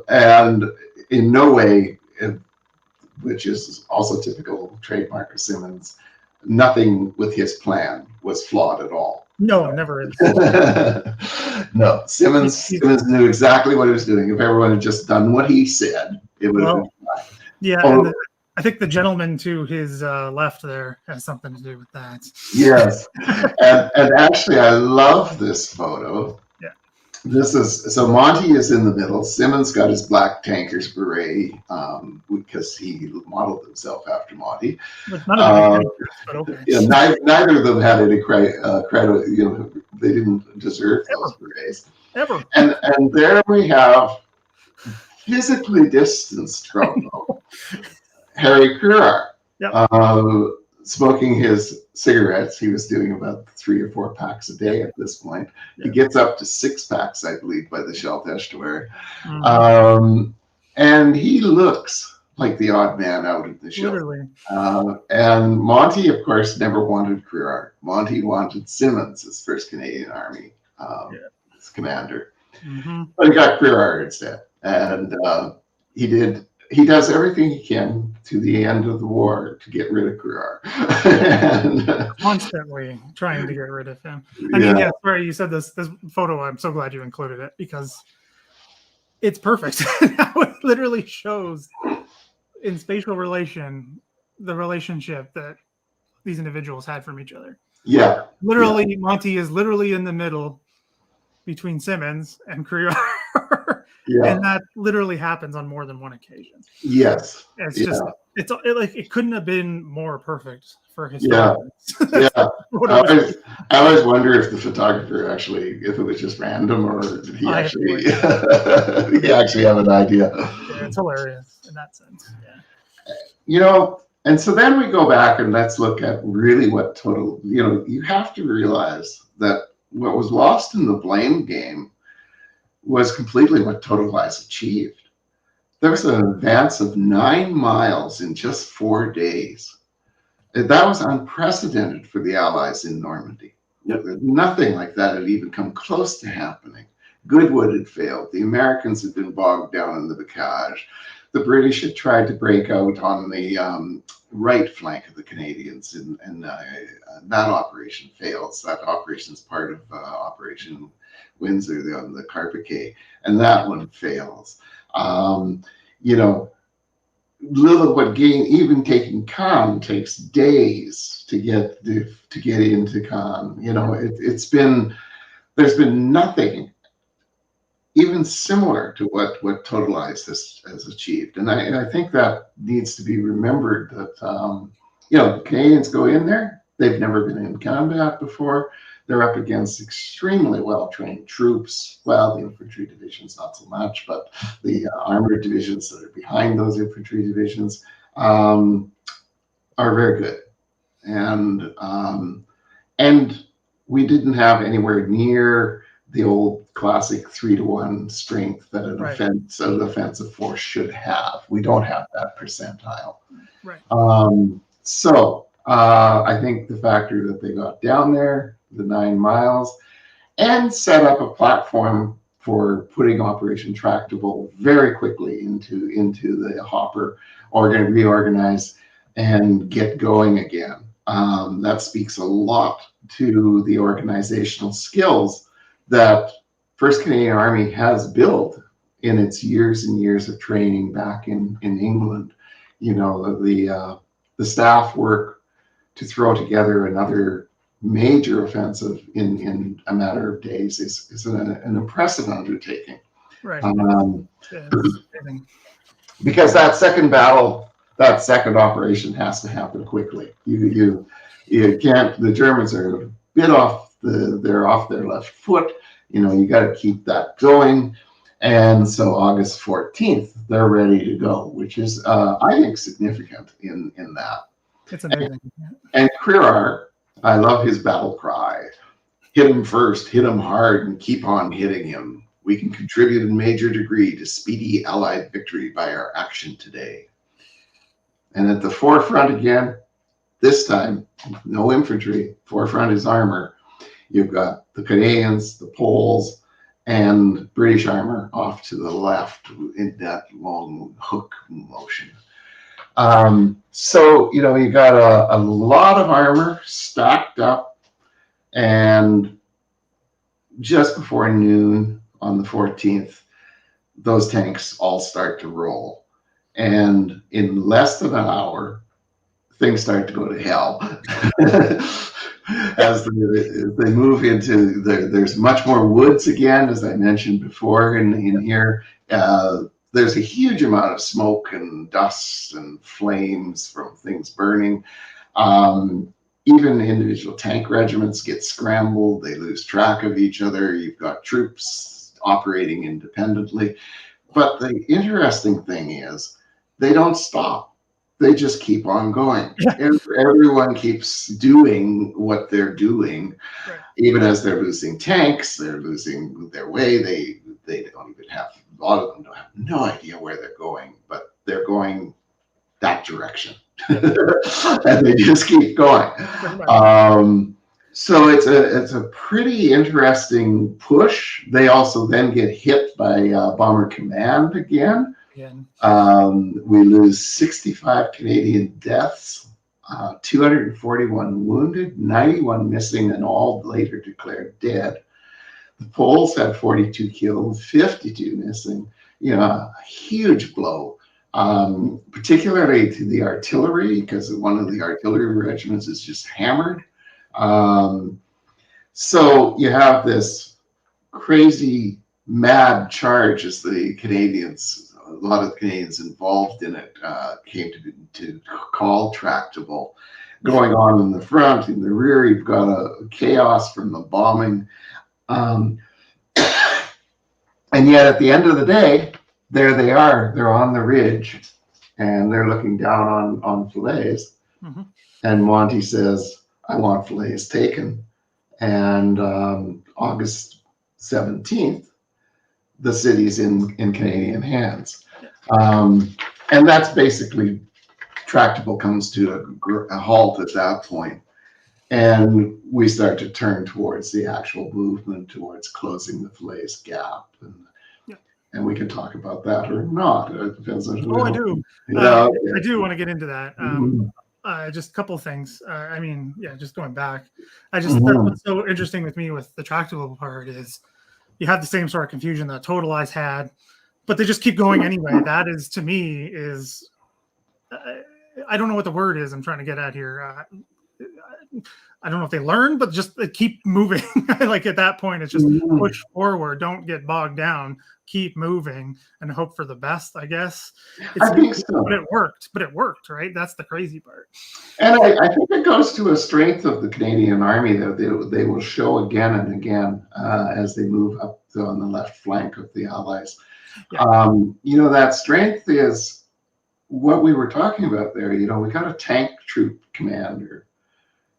and in no way, which is also typical trademark of Simmons, nothing with his plan was flawed at all. No, never is. No, Simmons knew exactly what he was doing. If everyone had just done what he said, it would have been fine. Yeah, I think the gentleman to his left there has something to do with that. Yes, and actually, I love this photo. Yeah. So Monty is in the middle. Simmons got his black tanker's beret because he modeled himself after Monty. But okay. Yeah, neither of them had any credit. They didn't deserve those berets. ever. And there we have physically distanced from Harry Kruar, Yep. smoking his cigarettes. He was doing about 3 or 4 packs a day at this point. He Yep. gets up to 6 packs, I believe, by the Scheldt estuary. And he looks like the odd man out of the show. Literally. And Monty, of course, never wanted Kruar. Monty wanted Simmons as 1st Canadian Army as commander. But he got Kruar instead. And he does everything he can to the end of the war to get rid of Kruar. Constantly trying to get rid of him. I mean, yeah, sorry, you said this photo. I'm so glad you included it because it's perfect. It literally shows in spatial relation the relationship that these individuals had from each other. Yeah. Literally, Monty is literally in the middle between Simmons and Kruar. And that literally happens on more than one occasion. Yes. It's just it couldn't have been more perfect for his. I always wonder if the photographer if it was just random or did he actually have an idea. Yeah, it's hilarious in that sense. Yeah. And so then we go back and let's look at really what you have to realize that what was lost in the blame game was completely what Totalize achieved. There was an advance of 9 miles in just 4 days. That was unprecedented for the Allies in Normandy. Nothing like that had even come close to happening. Goodwood had failed. The Americans had been bogged down in the Bocage. The British had tried to break out on the right flank of the Canadians, and that operation fails. That operation is part of Operation Windsor on the Carpiquet, and that one fails. Even taking Caen takes days to get into Caen. There's been nothing even similar to what Totalize has achieved, and I think that needs to be remembered. That the Canadians go in there; they've never been in combat before. They're up against extremely well-trained troops. Well, the infantry divisions not so much, but the armored divisions that are behind those infantry divisions are very good. And we didn't have anywhere near the old classic 3-to-1 strength that an offensive force should have. We don't have that percentile. Right. So I think the factor that they got down there, the 9 miles, and set up a platform for putting Operation Tractable very quickly into the hopper, reorganize and get going again. That speaks a lot to the organizational skills that 1st Canadian Army has built in its years and years of training back in England. The staff work to throw together another major offensive in a matter of days is an impressive undertaking. Right. Because that second battle, that second operation has to happen quickly. You can't. The Germans are a bit they're off their left foot. You got to keep that going. And so August 14th, they're ready to go, which is I think significant in that. It's amazing. And Kruar, I love his battle cry. Hit him first, hit him hard, and keep on hitting him. We can contribute in major degree to speedy Allied victory by our action today. And at the forefront again, this time, no infantry, forefront is armor. You've got the Canadians, the Poles, and British armor off to the left in that long hook motion. So, you got a lot of armor stacked up, and just before noon on the 14th, those tanks all start to roll. And in less than an hour, things start to go to hell. As they move into, there's much more woods again, as I mentioned before in here. There's a huge amount of smoke and dust and flames from things burning. Even individual tank regiments get scrambled. They lose track of each other. You've got troops operating independently. But the interesting thing is they don't stop. They just keep on going. Everyone keeps doing what they're doing. Right. Even as they're losing tanks, they're losing their way. They don't even have, a lot of them don't have no idea where they're going, but they're going that direction. And they just keep going. So it's a pretty interesting push. They also then get hit by Bomber Command again. We lose 65 Canadian deaths, 241 wounded, 91 missing, and all later declared dead. The Poles had 42 killed, 52 missing. You know, a huge blow, particularly to the artillery, because one of the artillery regiments is just hammered. So you have this crazy, mad charge as the Canadians, a lot of the Canadians involved in it, came to call tractable. Going on in the front, in the rear, you've got a chaos from the bombing. And yet at the end of the day, there they are. They're on the ridge, and they're looking down on Falaise. And Monty says, I want Falaise taken. And August 17th, the city's in Canadian hands. And that's basically, Tractable comes to a halt at that point. And we start to turn towards the actual movement, towards closing the Falaise gap. And we can talk about that or not. It depends on who. I do. I do want to get into that. Just a couple of things. I mean, just going back, that's what's so interesting with me with the tractable part is you have the same sort of confusion that Totalize had, but they just keep going anyway. That is, to me, is I don't know what the word is I'm trying to get at here. I don't know if they learn, but just keep moving. Like at that point, it's just push forward. Don't get bogged down. Keep moving and hope for the best, I guess. I think so. But it worked, right? That's the crazy part. And I think it goes to a strength of the Canadian Army that they will show again and again as they move up on the left flank of the Allies. You know, that strength is what we were talking about there. You know, we got a tank troop commander.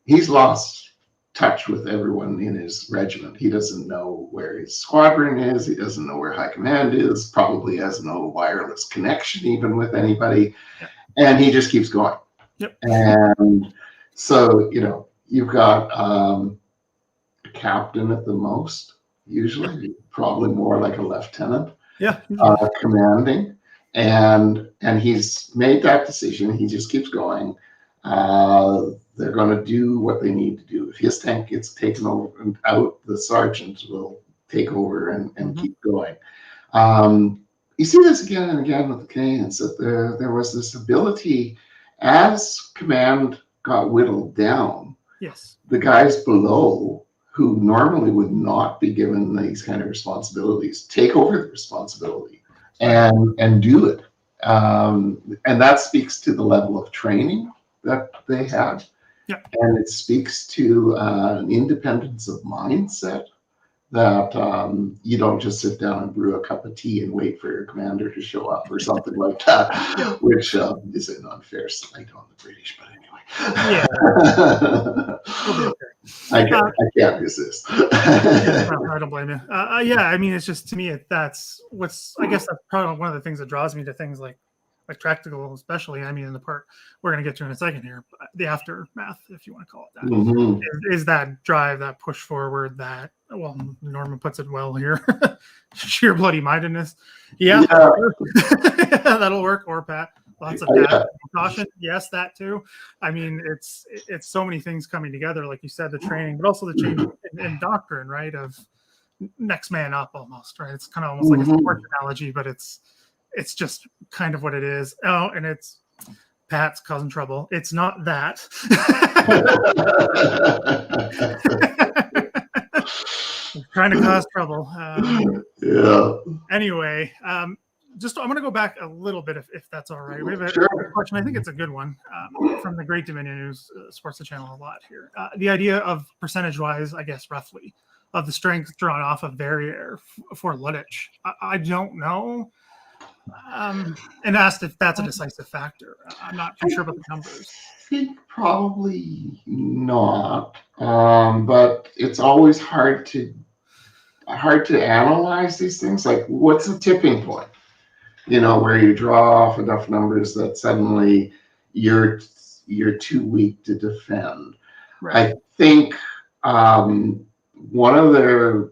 He's lost touch with everyone in his regiment. He doesn't know where his squadron is. He doesn't know where high command is. Probably has no wireless connection even with anybody. And he just keeps going. And so, you know, you've got a captain at the most, usually, probably more like a lieutenant, commanding. And he's made that decision. He just keeps going. They're going to do what they need to do. If his tank gets taken over and out, the sergeant will take over and keep going. You see this again and again with the Canadians, that there was this ability, as command got whittled down, the guys below, who normally would not be given these kind of responsibilities, take over the responsibility and do it. And that speaks to the level of training that they had. And it speaks to an independence of mindset that you don't just sit down and brew a cup of tea and wait for your commander to show up or something like that, which is an unfair slight on the British, but anyway. I can't resist. I don't blame you. I mean, it's just, to me, that's probably one of the things that draws me to things like Tractable, especially. I mean, in the part we're going to get to in a second here, the aftermath, if you want to call it that, is that drive, that push forward, that, well, Norman puts it well here, sheer bloody mindedness. That'll work. Or Pat, lots of caution. Yes, that too. I mean, it's so many things coming together, like you said, the training, but also the change in doctrine, right? Of next man up, almost, right? It's kind of almost like a sports analogy, but it's just kind of what it is. Oh, and it's Pat's causing trouble. It's not that. Trying to cause trouble. Anyway, I'm going to go back a little bit if that's all right. We have a question. I think it's a good one from the Great Dominion, who supports the channel a lot here. The idea of percentage-wise, I guess, roughly, of the strength drawn off of Verrier for Luttich. I don't know. And asked if that's a decisive factor. I'm not too sure about the numbers. I think probably not, but it's always hard to analyze these things. Like, what's the tipping point? Where you draw off enough numbers that suddenly you're too weak to defend. Right. I think one of their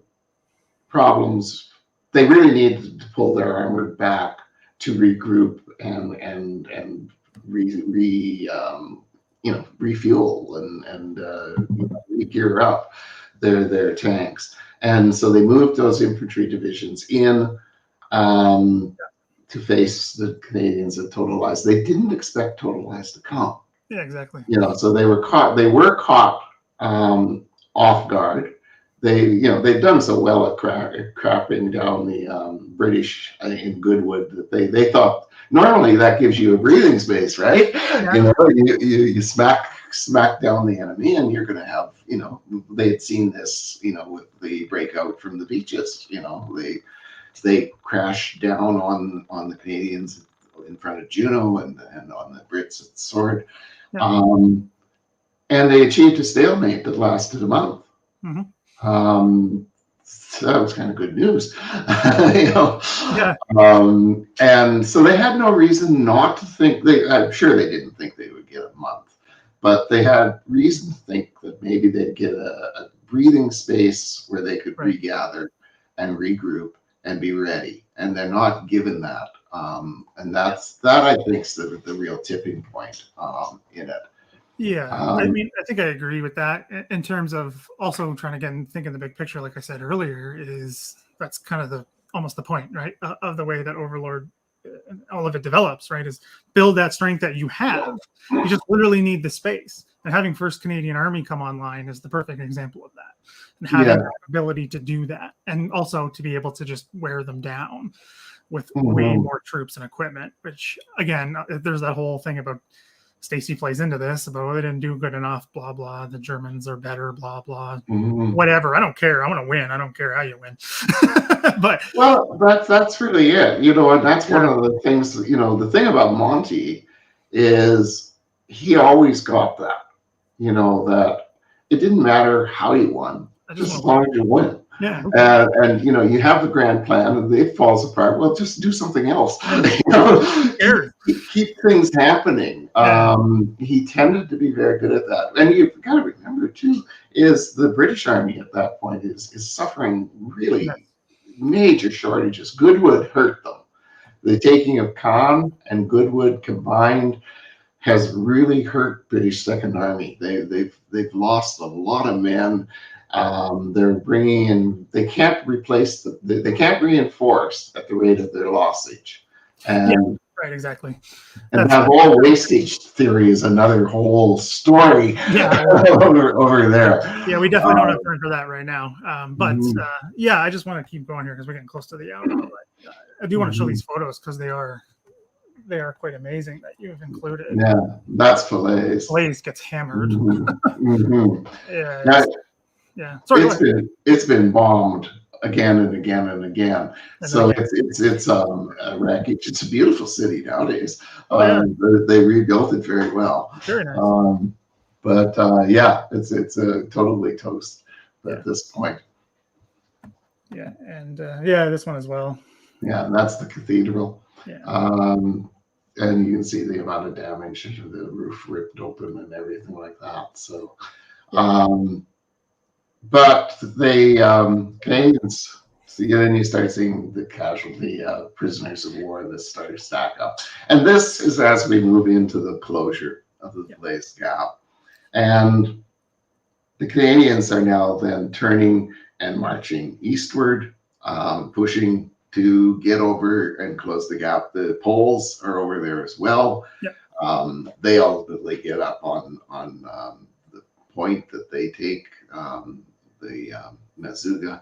problems, they really needed to pull their armor back to regroup and refuel and re-gear up their tanks. And so they moved those infantry divisions in to face the Canadians at Totalize. They didn't expect Totalize to come. Yeah, exactly. So they were caught. They were caught off guard. They've done so well at crapping down the British in Goodwood that they thought normally that gives you a breathing space, right? Yeah. You smack down the enemy, and you're going to have they had seen this with the breakout from the beaches. They crashed down on the Canadians in front of Juno and on the Brits at Sword. Yeah. And they achieved a stalemate that lasted a month. Mm-hmm. So that was kind of good news. Yeah. And so they had no reason not to think, I'm sure they didn't think they would get a month, but they had reason to think that maybe they'd get a breathing space where they could regather and regroup and be ready, and they're not given that, and that I think is the real tipping point in it. Yeah, I mean, I think I agree with that in terms of also trying to think in the big picture. Like I said earlier, that's kind of almost the point, right, of the way that Overlord, all of it develops, right, is build that strength that you have. You just literally need the space. And having 1st Canadian Army come online is the perfect example of that. And having that ability to do that, and also to be able to just wear them down with way more troops and equipment, which, again, there's that whole thing about Stacy plays into this about they didn't do good enough, blah, blah. The Germans are better, blah, blah. Whatever. I don't care. I want to win. I don't care how you win. But that's really it. And that's one of the things, the thing about Monty is he always got that. That it didn't matter how you won, just as long as you win. Yeah. And you have the grand plan, and it falls apart. Well, just do something else. Keep things happening. He tended to be very good at that. And you've got to remember too, is the British Army at that point is suffering really major shortages. Goodwood hurt them. The taking of Caen and Goodwood combined has really hurt British Second Army. They've lost a lot of men. They're bringing in. They can't replace they can't reinforce at the rate of their lossage. And right, exactly. And that whole wastage theory is another whole story. Over there. Yeah, we definitely don't have time for that right now. But I just want to keep going here because we're getting close to the hour. But, I do want to show these photos because they are quite amazing that you've included. Yeah, that's Falaise. Falaise gets hammered. Yeah. Sorry, it's been bombed again and again and again. So it's wreckage. It's a beautiful city nowadays. They rebuilt it very well. Very nice. But it's a totally toast at this point. Yeah, and this one as well. Yeah, and that's the cathedral. Yeah. And you can see the amount of damage, the roof ripped open and everything like that. So, but the Canadians, then you start seeing the casualty prisoners of war that start to stack up. And this is as we move into the closure of the Falaise Gap. And the Canadians are now then turning and marching eastward, pushing to get over and close the gap. The Poles are over there as well. Yep. They ultimately get up on the point that they take, the Mazuga,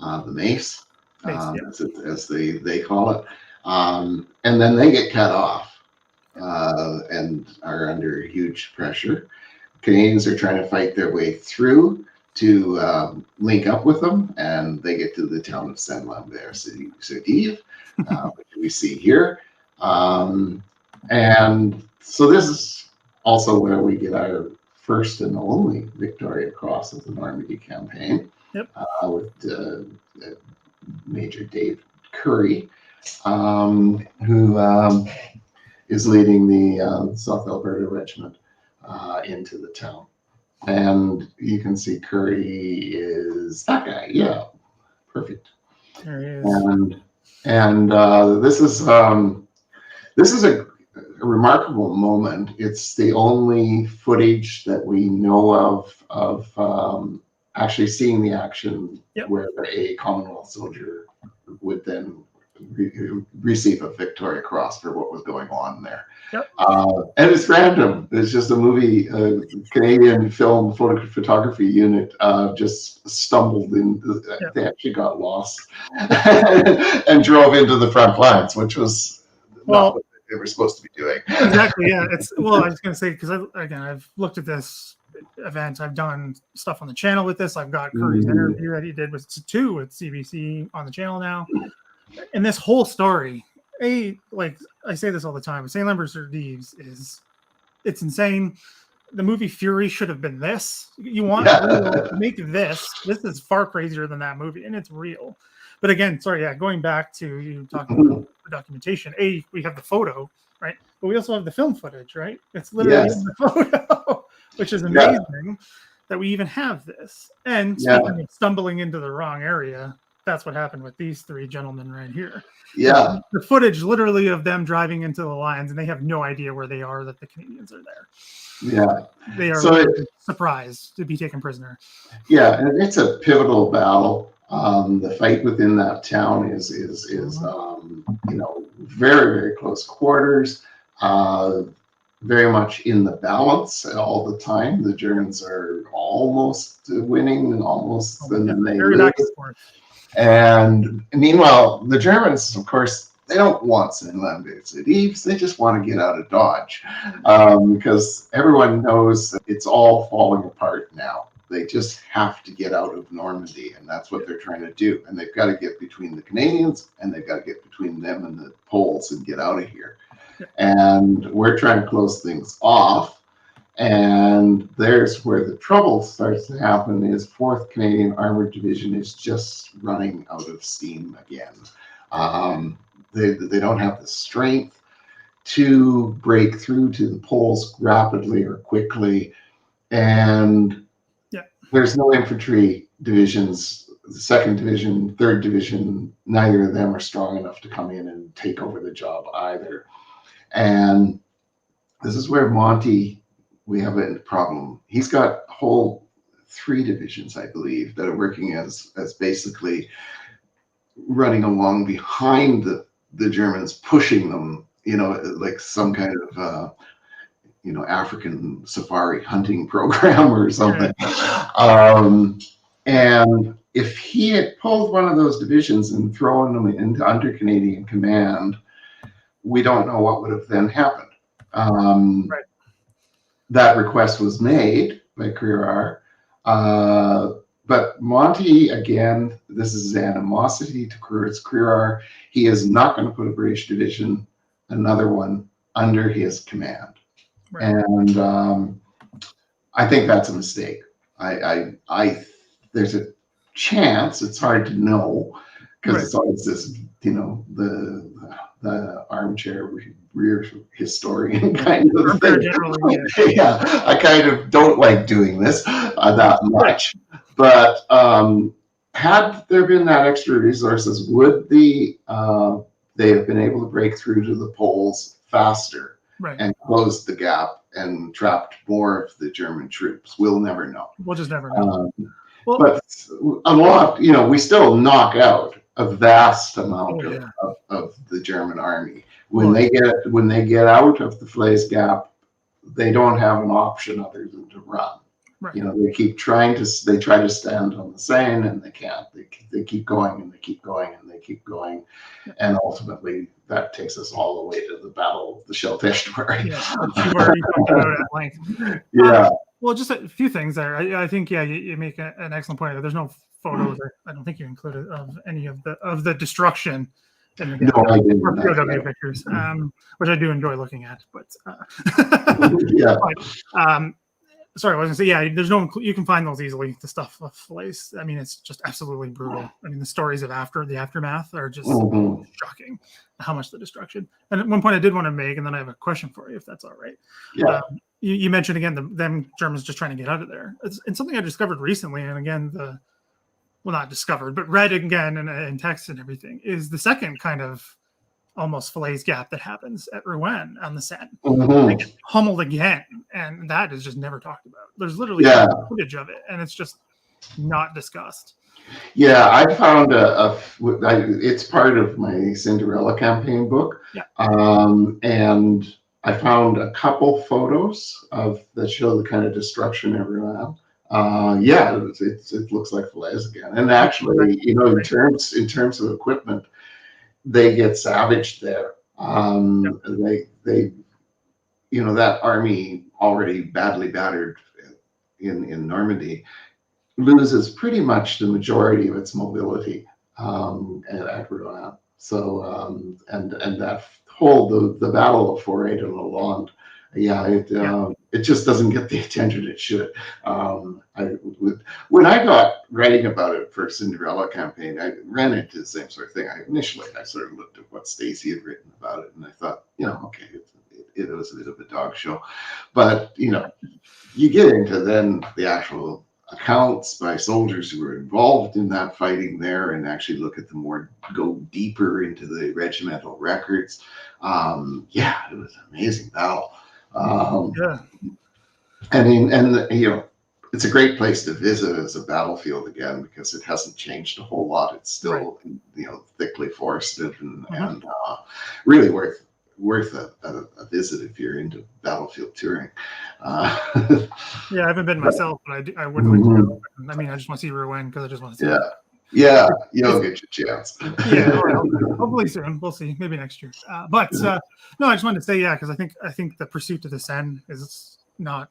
the mace, as they call it. And then they get cut off and are under huge pressure. Canadians are trying to fight their way through. link up with them, and they get to the town of Saint-Lambert-sur-Dive, which we see here. And so this is also where we get our first and only Victoria Cross of the Normandy campaign. Yep. With Major Dave Curry, who is leading the South Alberta Regiment into the town. And you can see Curry is that guy. Yeah, perfect. There he is. And this is a remarkable moment. It's the only footage that we know of actually seeing the action. Yep. Where a Commonwealth soldier would then receive a Victoria Cross for what was going on there. Yep. And it's random. It's just a movie, Canadian film photography unit just stumbled in. Yep. They actually got lost and drove into the front lines, which was not what they were supposed to be doing. Exactly. Yeah. I was going to say, because I've looked at this event. I've done stuff on the channel with this. I've got Curry's interview that he did with CBC on the channel now. And this whole story, like I say this all the time, Saint-Lambert-sur-Dive it's insane. The movie Fury should have been this. You want to make this. This is far crazier than that movie, and it's real. But again, going back to you talking about the documentation. We have the photo, right? But we also have the film footage, right? It's literally in the photo, which is amazing that we even have this. And speaking of stumbling into the wrong area, that's what happened with these three gentlemen right here. Yeah. The footage literally of them driving into the lines, and they have no idea where they are, that the Canadians are there. Yeah. They are surprised to be taken prisoner. Yeah, and it's a pivotal battle. The fight within that town is very, very close quarters, very much in the balance all the time. The Germans are almost winning and then they lose. And meanwhile, the Germans, of course, they don't want Saint-Lambert-sur-Dive. They just want to get out of Dodge, because everyone knows that it's all falling apart now. They just have to get out of Normandy, and that's what they're trying to do. And they've got to get between the Canadians, and they've got to get between them and the Poles and get out of here. And we're trying to close things off. And there's where the trouble starts to happen is 4th Canadian Armored Division is just running out of steam again. They don't have the strength to break through to the Poles rapidly or quickly. And there's no infantry divisions. The 2nd Division, 3rd Division, neither of them are strong enough to come in and take over the job either. And this is where we have a problem. He's got a whole 3 divisions, I believe, that are working as basically running along behind the Germans, pushing them, like some kind of African safari hunting program or something. And if he had pulled one of those divisions and thrown them into under Canadian command, we don't know what would have then happened. That request was made by Crerar. But Monty, again, this is his animosity to Crerar. He is not going to put a British division, another one, under his command. And I think that's a mistake. There's a chance, it's hard to know, because it's always this, the armchair rear historian kind of thing. Yeah, I kind of don't like doing this that much. But had there been that extra resources, would they have been able to break through to the Poles faster and close the gap and trapped more of the German troops? We'll never know. We'll just never know. But a lot, we still knock out a vast amount of the German army. When they get out of the Falaise gap, they don't have an option other than to run. They keep trying to. They try to stand on the Seine, and they can't. They keep going, and they keep going, and they keep going, and ultimately that takes us all the way to the Battle of the Scheldt Estuary. You've already talked about it at length. Well, just a few things there. I think, yeah, you make an excellent point. There's no photos. I don't think you included of any of the destruction in the No, game, I didn't. or That's POW right. pictures, which I do enjoy looking at. But Yeah. sorry, I was gonna say, yeah, there's no, you can find those easily. The stuff of Falaise. I mean, it's just absolutely brutal. I mean, the stories of the aftermath are just shocking. How much the destruction. And at one point, I did want to make, and then I have a question for you, if that's all right. Yeah. You mentioned again them Germans just trying to get out of there. It's something I discovered recently, and again, well, not discovered, but read again in text and everything, is the second kind of almost Falaise gap that happens at Rouen on the Seine. They get humbled again, and that is just never talked about. There's literally footage of it, and it's just not discussed. Yeah, I found it's part of my Cinderella campaign book. Yeah. And I found a couple photos that show the kind of destruction everywhere. Yeah, it looks like Falaise again. And actually, you know, in terms of equipment, they get savaged there. They you know, that army already badly battered in Normandy loses pretty much the majority of its mobility at Rouen. So and that whole the Battle of Falaise de Lalande, it just doesn't get the attention it should. When I got writing about it for Cinderella campaign, I ran into the same sort of thing. I sort of looked at what Stacy had written about it, and I thought, you know, okay, it was a bit of a dog show, but you know, you get into then the actual accounts by soldiers who were involved in that fighting there, and actually look at go deeper into the regimental records. Yeah, it was an amazing battle. And you know, it's a great place to visit as a battlefield again, because it hasn't changed a whole lot. It's still you know, thickly forested and really worth a visit if you're into battlefield touring. Yeah, I haven't been myself, but I would like to go. I mean, I just want to see Rouen because I just want to see it. Yeah, you'll get your chance. Yeah, hopefully soon. We'll see. Maybe next year. But no, I just wanted to say, yeah, because I think the pursuit of the Seine is not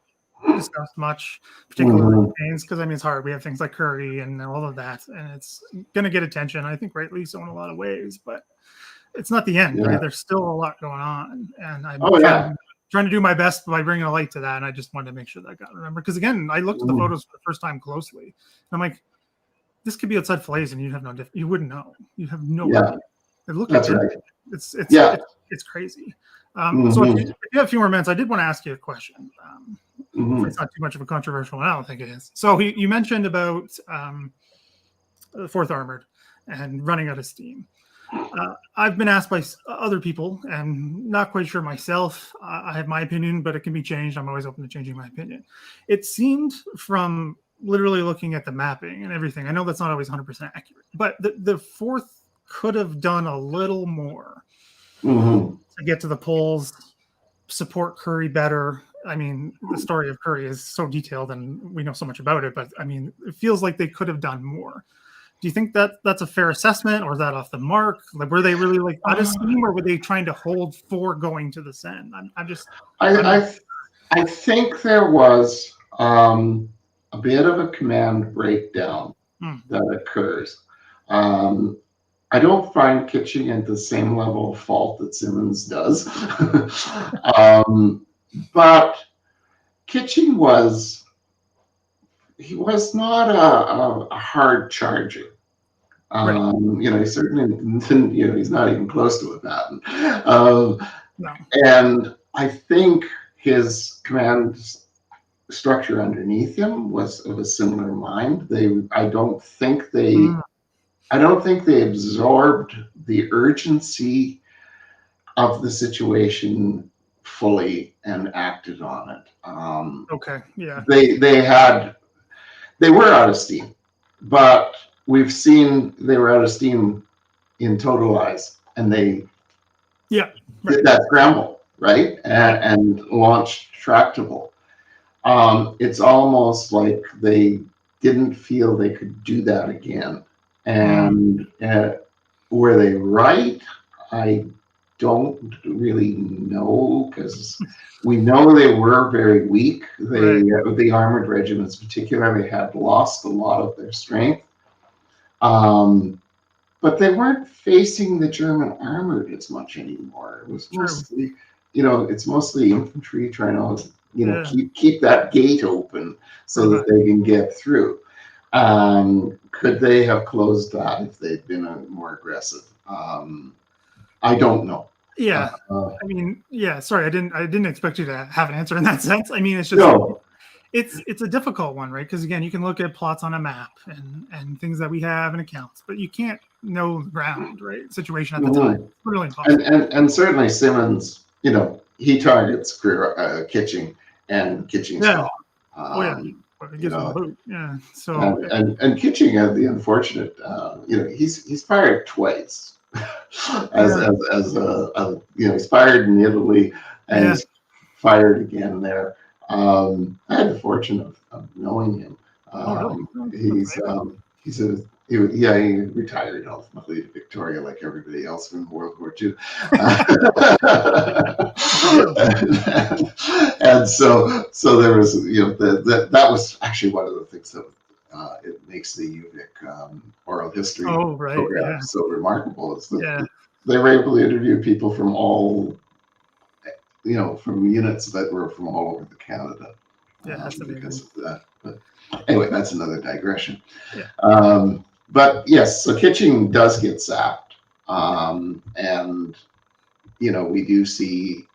discussed much, particularly because I mean, it's hard. We have things like Curry and all of that, and it's going to get attention. I think rightly so in a lot of ways, but it's not the end. Right? There's still a lot going on, and I'm trying to do my best by bringing a light to that. And I just wanted to make sure that got remembered, because again, I looked at the photos for the first time closely, and I'm like, this could be outside Falaise, and you wouldn't know. You have no idea. It looked like it's crazy. So if you have a few more minutes, I did want to ask you a question. It's not too much of a controversial one. I don't think it is. So you mentioned about the 4th Armored and running out of steam. I've been asked by other people, and not quite sure myself. I have my opinion, but it can be changed. I'm always open to changing my opinion. It seemed from literally looking at the mapping and everything, I know that's not always 100% accurate, but the 4th could have done a little more to get to the polls, support Curry better. I mean, the story of Curry is so detailed and we know so much about it, but I mean, it feels like they could have done more. Do you think that that's a fair assessment, or is that off the mark? Like, were they really like out of steam, or were they trying to hold for going to the Seine? I think there was a bit of a command breakdown that occurs. I don't find Kitching at the same level of fault that Simmons does. But Kitching was not a hard charger. You know, he certainly didn't, you know, he's not even close to a Patton. And I think his command structure underneath him was of a similar mind. I don't think they absorbed the urgency of the situation fully and acted on it. They were out of steam, but we've seen they were out of steam in Totalize, and they did that scramble, right? And launched Tractable. It's almost like they didn't feel they could do that again. And were they right? I don't really know, because we know they were very weak. The armored regiments particularly had lost a lot of their strength. But they weren't facing the German armored as much anymore. It was mostly, it's mostly infantry trying to, keep that gate open so that they can get through. Could they have closed that if they'd been more aggressive? I don't know. Yeah. I mean, sorry, I didn't expect you to have an answer in that sense. I mean, it's just it's a difficult one, right? Because again, you can look at plots on a map and things that we have in accounts, but you can't know the ground, right? Situation at the time. It's literally impossible. And certainly Simmons, he targets Kitching, and Kitching's gone. So and Kitching had the unfortunate, he's fired twice. He's fired in Italy, and he's fired again there. I had the fortune of knowing him. He retired ultimately to Victoria like everybody else from World War II. and so there was, that was actually one of the things that it makes the UVic oral history program so remarkable, is that they were able to interview people from all, from units that were from all over Canada. Because of that. But anyway, that's another digression. But yes, so Kitching does get sapped, and we do see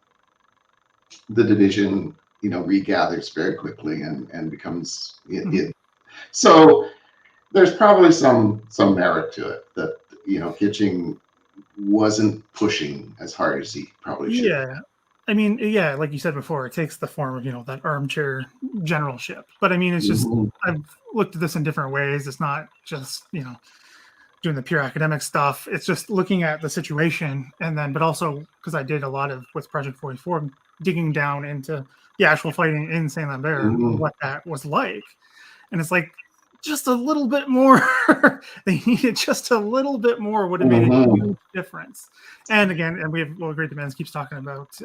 the division regathers very quickly and becomes so there's probably some merit to it that Kitching wasn't pushing as hard as he probably should. I mean, like you said before, it takes the form of, that armchair generalship. But I mean, it's just, I've looked at this in different ways. It's not just, doing the pure academic stuff. It's just looking at the situation. And then, but also, because I did a lot of with Project 44, digging down into the actual fighting in Saint Lambert, what that was like. And it's like, just a little bit more. They needed just a little bit more would have made a huge difference. And again, and we have Great Demands keeps talking about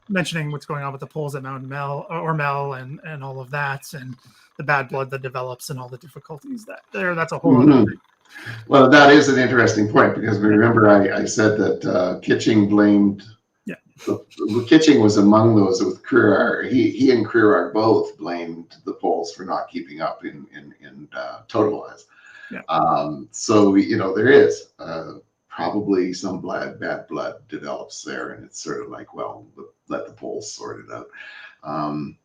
mentioning what's going on with the Poles at Mount Mel and all of that, and the bad blood that develops and all the difficulties that's a whole other thing. Well, that is an interesting point, because remember I said that Kitching blamed. Kitching was among those with Kruger. He and Kruger both blamed the Poles for not keeping up in Totalize. So there is probably some bad blood develops there, and it's sort of like, well, let the Poles sort it out. So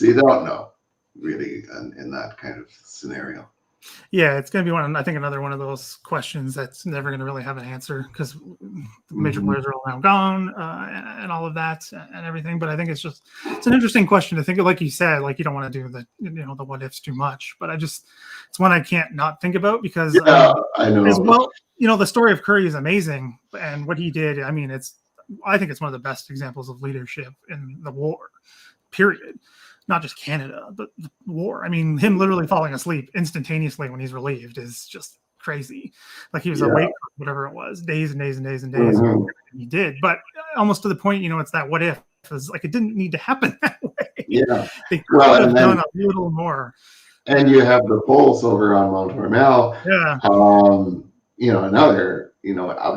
you don't know really in that kind of scenario. Yeah, it's going to be another one of those questions that's never going to really have an answer, because the major players are all now gone and all of that and everything. But I think it's an interesting question to think of. Like you said, like you don't want to do the what ifs too much, but it's one I can't not think about, because I know as well. The story of Curry is amazing, and what he did. I mean, I think it's one of the best examples of leadership in the war, period. Not just Canada, but the war. I mean, him literally falling asleep instantaneously when he's relieved is just crazy. Like he was awake for whatever it was, days and days and days and days. He did, but almost to the point, it's that what if is like, it didn't need to happen that way. They could have done a little more. And you have the Poles over on Mount Hormel. Another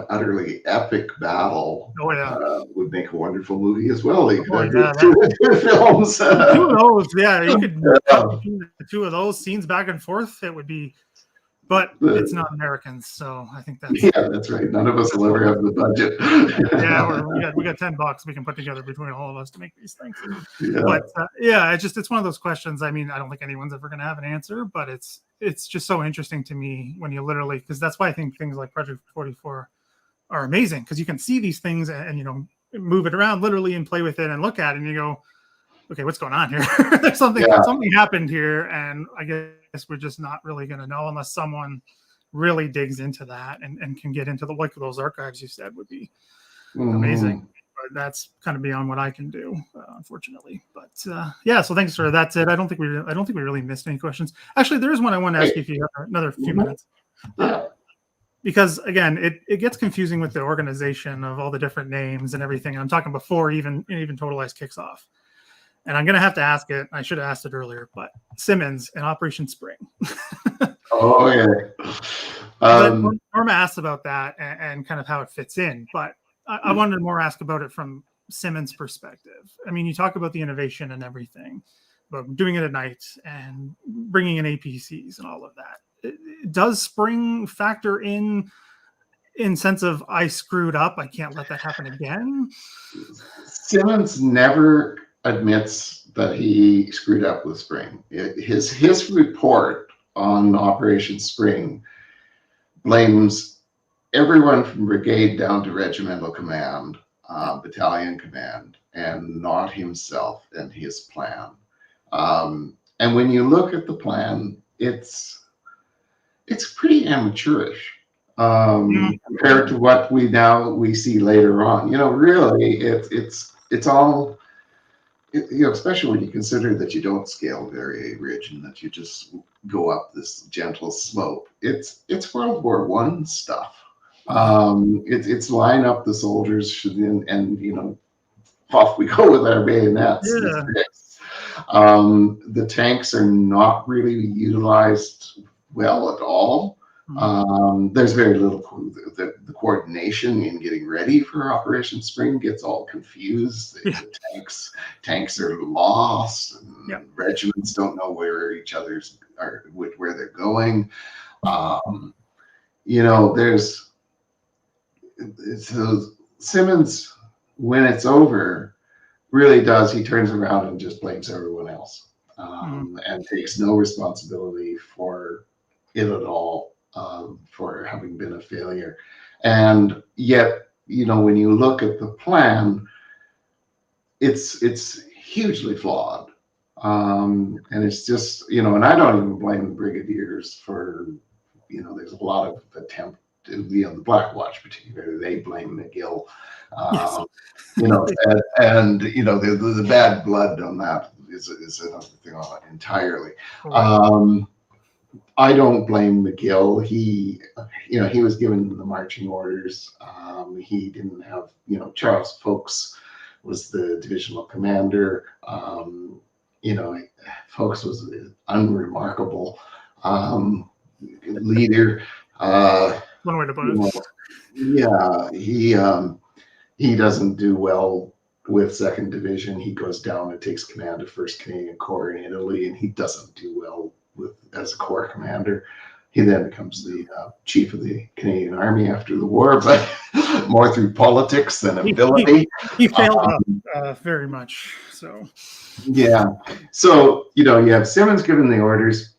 utterly epic battle. Would make a wonderful movie as well. They could have two films. Two of those, you could the two of those scenes back and forth. It would be, but it's not Americans, so I think that's that's right. None of us will ever have the budget. we got $10 we can put together between all of us to make these things. But it's one of those questions. I mean, I don't think anyone's ever going to have an answer, but it's just so interesting to me when you literally, because that's why I think things like Project 44 are amazing, because you can see these things and move it around literally and play with it and look at it and you go, okay, what's going on here? There's something happened here, and I guess we're just not really going to know unless someone really digs into that and can get into those archives you said would be amazing. But that's kind of beyond what I can do, unfortunately. But so thanks, sir. That's it. I don't think we really missed any questions. Actually, there is one I want to ask you if you have another few minutes. because again, it gets confusing with the organization of all the different names and everything. I'm talking before even Totalize kicks off. And I'm going to have to ask it. I should have asked it earlier, but Simmons and Operation Spring. Oh, yeah. Norma asked about that and kind of how it fits in, but I wanted to more ask about it from Simmons' perspective. I mean, you talk about the innovation and everything, but doing it at night and bringing in APCs and all of that. Does Spring factor in sense of I screwed up, I can't let that happen again? Simmons never admits that he screwed up with Spring. His report on Operation Spring blames everyone from brigade down to regimental command, battalion command, and not himself and his plan. And when you look at the plan, it's pretty amateurish compared to what we see later on. Really, it's all. Especially when you consider that you don't scale Verrier Ridge and that you just go up this gentle slope. It's World War I stuff. It's line up the soldiers and off we go with our bayonets. Yeah. The tanks are not really utilized well at all. There's very little. The coordination in getting ready for Operation Spring gets all confused. The tanks are lost, and regiments don't know where each other's are, where they're going. So Simmons, when it's over, really does. He turns around and just blames everyone else, and takes no responsibility for it at all. For having been a failure. And yet, when you look at the plan, it's hugely flawed. And it's just, and I don't even blame the brigadiers for, there's a lot of attempt to, the Black Watch particularly, they blame McGill. And the bad blood on that is another thing entirely. I don't blame McGill. He was given the marching orders. He didn't have, Charles Folks was the divisional commander. Folks was an unremarkable leader. One way to put it. He doesn't do well with 2nd Division. He goes down and takes command of 1st Canadian Corps in Italy, and he doesn't do well as a corps commander. He then becomes the chief of the Canadian Army after the war, but more through politics than ability. He failed very much. So yeah. So you have Simmons giving the orders.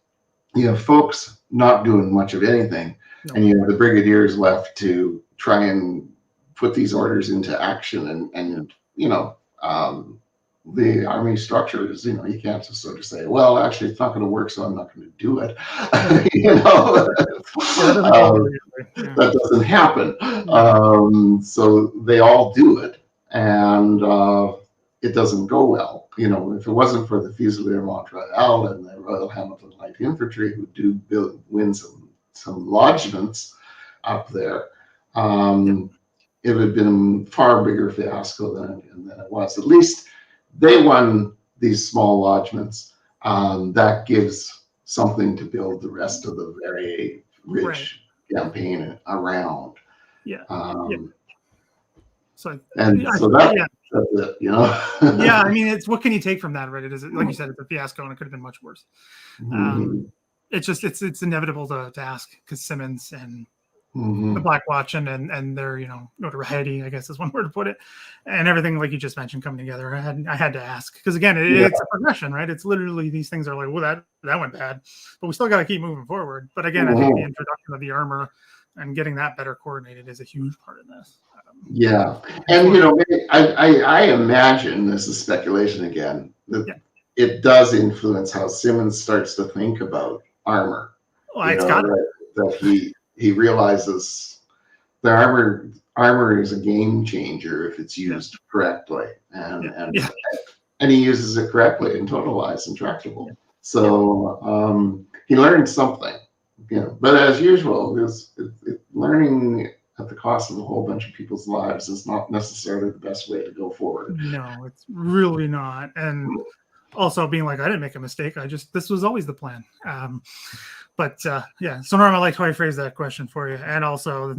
You have Folks not doing much of anything, and you have the brigadiers left to try and put these orders into action. And the Army structure is, you can't just sort of say, well, actually, it's not going to work, so I'm not going to do it. That doesn't happen. So they all do it, and it doesn't go well. If it wasn't for the Fusilier Montreal and the Royal Hamilton Light Infantry, who do win some lodgements up there, it would have been a far bigger fiasco than it was. At least they won these small lodgements. That gives something to build the rest of the very rich campaign around. So that's it, yeah, I mean, it's what can you take from that, right? It is, like you said, it's a fiasco, and it could have been much worse. It's just it's inevitable to ask, because Simmons and the Black Watch and their notoriety, I guess is one word to put it, and everything like you just mentioned coming together. I had to ask, because again, it's a progression, right? It's literally these things are like, well, that went bad, but we still got to keep moving forward. But again, I think the introduction of the armor and getting that better coordinated is a huge part of this. And I imagine, this is speculation again, that it does influence how Simmons starts to think about armor. Well, it's got that he realizes the armor is a game changer if it's used correctly, and he uses it correctly in Totalize and Tractable. So he learned something, but as usual, learning at the cost of a whole bunch of people's lives is not necessarily the best way to go forward. No, it's really not. And also being like, I didn't make a mistake. This was always the plan. But yeah, so Norm, I liked how I phrased that question for you. And also,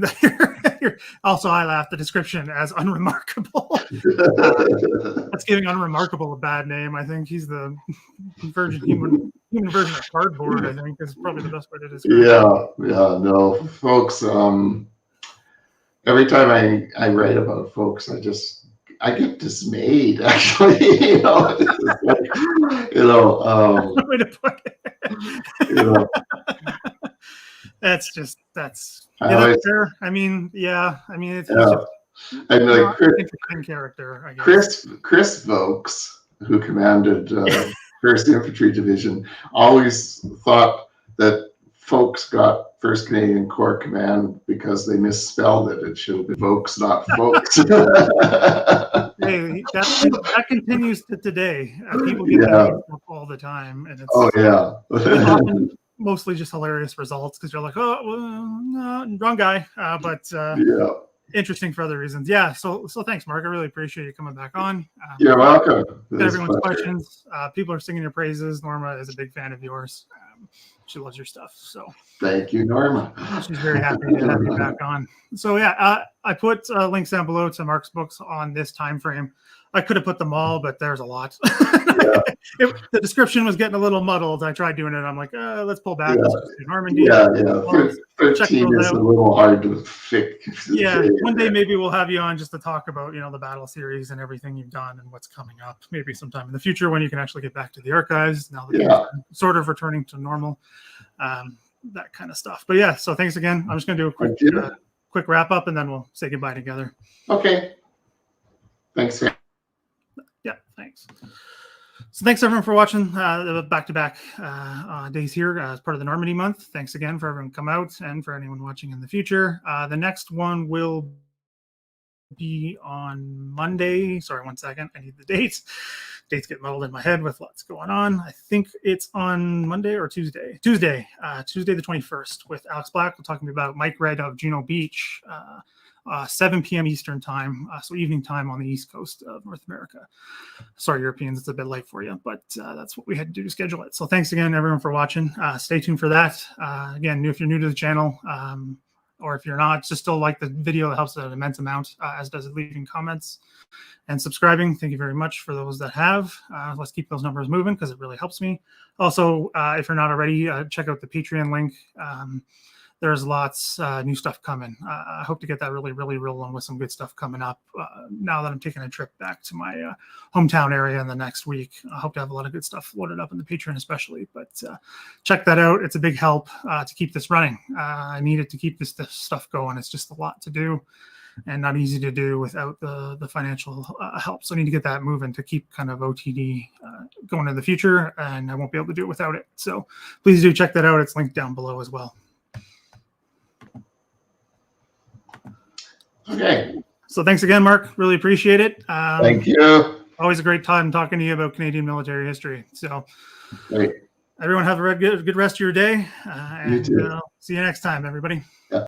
also I laughed the description as unremarkable. That's giving unremarkable a bad name. I think he's the human version of cardboard, I think, is probably the best way to describe it. Yeah, no, folks, every time I write about folks, I get dismayed, actually. It's like, Way to put it. That's fair. I mean, it's and like interesting character, I guess. Chris Vokes, who commanded 1st Infantry Division, always thought that folks got 1st Canadian Corps Command because they misspelled it. It should have been Vokes, not folks. Hey, that continues to today. People get that up all the time, and it's often mostly just hilarious results because you're like, oh, well, no, wrong guy. But interesting for other reasons. Yeah. So thanks, Mark. I really appreciate you coming back on. You're welcome. Everyone's questions. People are singing your praises. Norma is a big fan of yours. She loves your stuff. So thank you, Norma. She's very happy to have you back on. So yeah, I put links down below to Mark's books on this time frame. I could have put them all, but there's a lot. The description was getting a little muddled. I tried doing it. I'm like, let's pull back. Let's just do Normandy. 13 is a little hard to fix. Yeah, one day maybe we'll have you on just to talk about, the battle series and everything you've done and what's coming up. Maybe sometime in the future when you can actually get back to the archives. Now that you're sort of returning to normal, that kind of stuff. But yeah, so thanks again. I'm just going to do a quick wrap up and then we'll say goodbye together. Okay. Thanks. Yeah, thanks. So thanks everyone for watching the back-to-back days here as part of the Normandy month. Thanks again for everyone come out and for anyone watching in the future. The next one will be on Monday. Sorry, one second. I need the dates. Dates get muddled in my head with what's going on. I think it's on Monday or Tuesday. Tuesday the 21st with Alex Black. We're talking about Mike Red of Juno Beach. 7 p.m. Eastern time, so evening time on the East Coast of North America. Sorry, Europeans, it's a bit late for you, but that's what we had to do to schedule it. So thanks again, everyone, for watching. Stay tuned for that. Again, if you're new to the channel, or if you're not, just still like the video, it helps an immense amount, as does it leaving comments and subscribing. Thank you very much for those that have. Let's keep those numbers moving because it really helps me. Also, if you're not already, check out the Patreon link. There's lots new stuff coming. I hope to get that really rolling with some good stuff coming up. Now that I'm taking a trip back to my hometown area in the next week, I hope to have a lot of good stuff loaded up in the Patreon especially. But check that out. It's a big help to keep this running. I need it to keep this stuff going. It's just a lot to do and not easy to do without the financial help. So I need to get that moving to keep kind of OTD going in the future, and I won't be able to do it without it. So please do check that out. It's linked down below as well. Okay. So thanks again, Mark. Really appreciate it. Thank you. Always a great time talking to you about Canadian military history. So great. Everyone have a good rest of your day. You too. See you next time, everybody.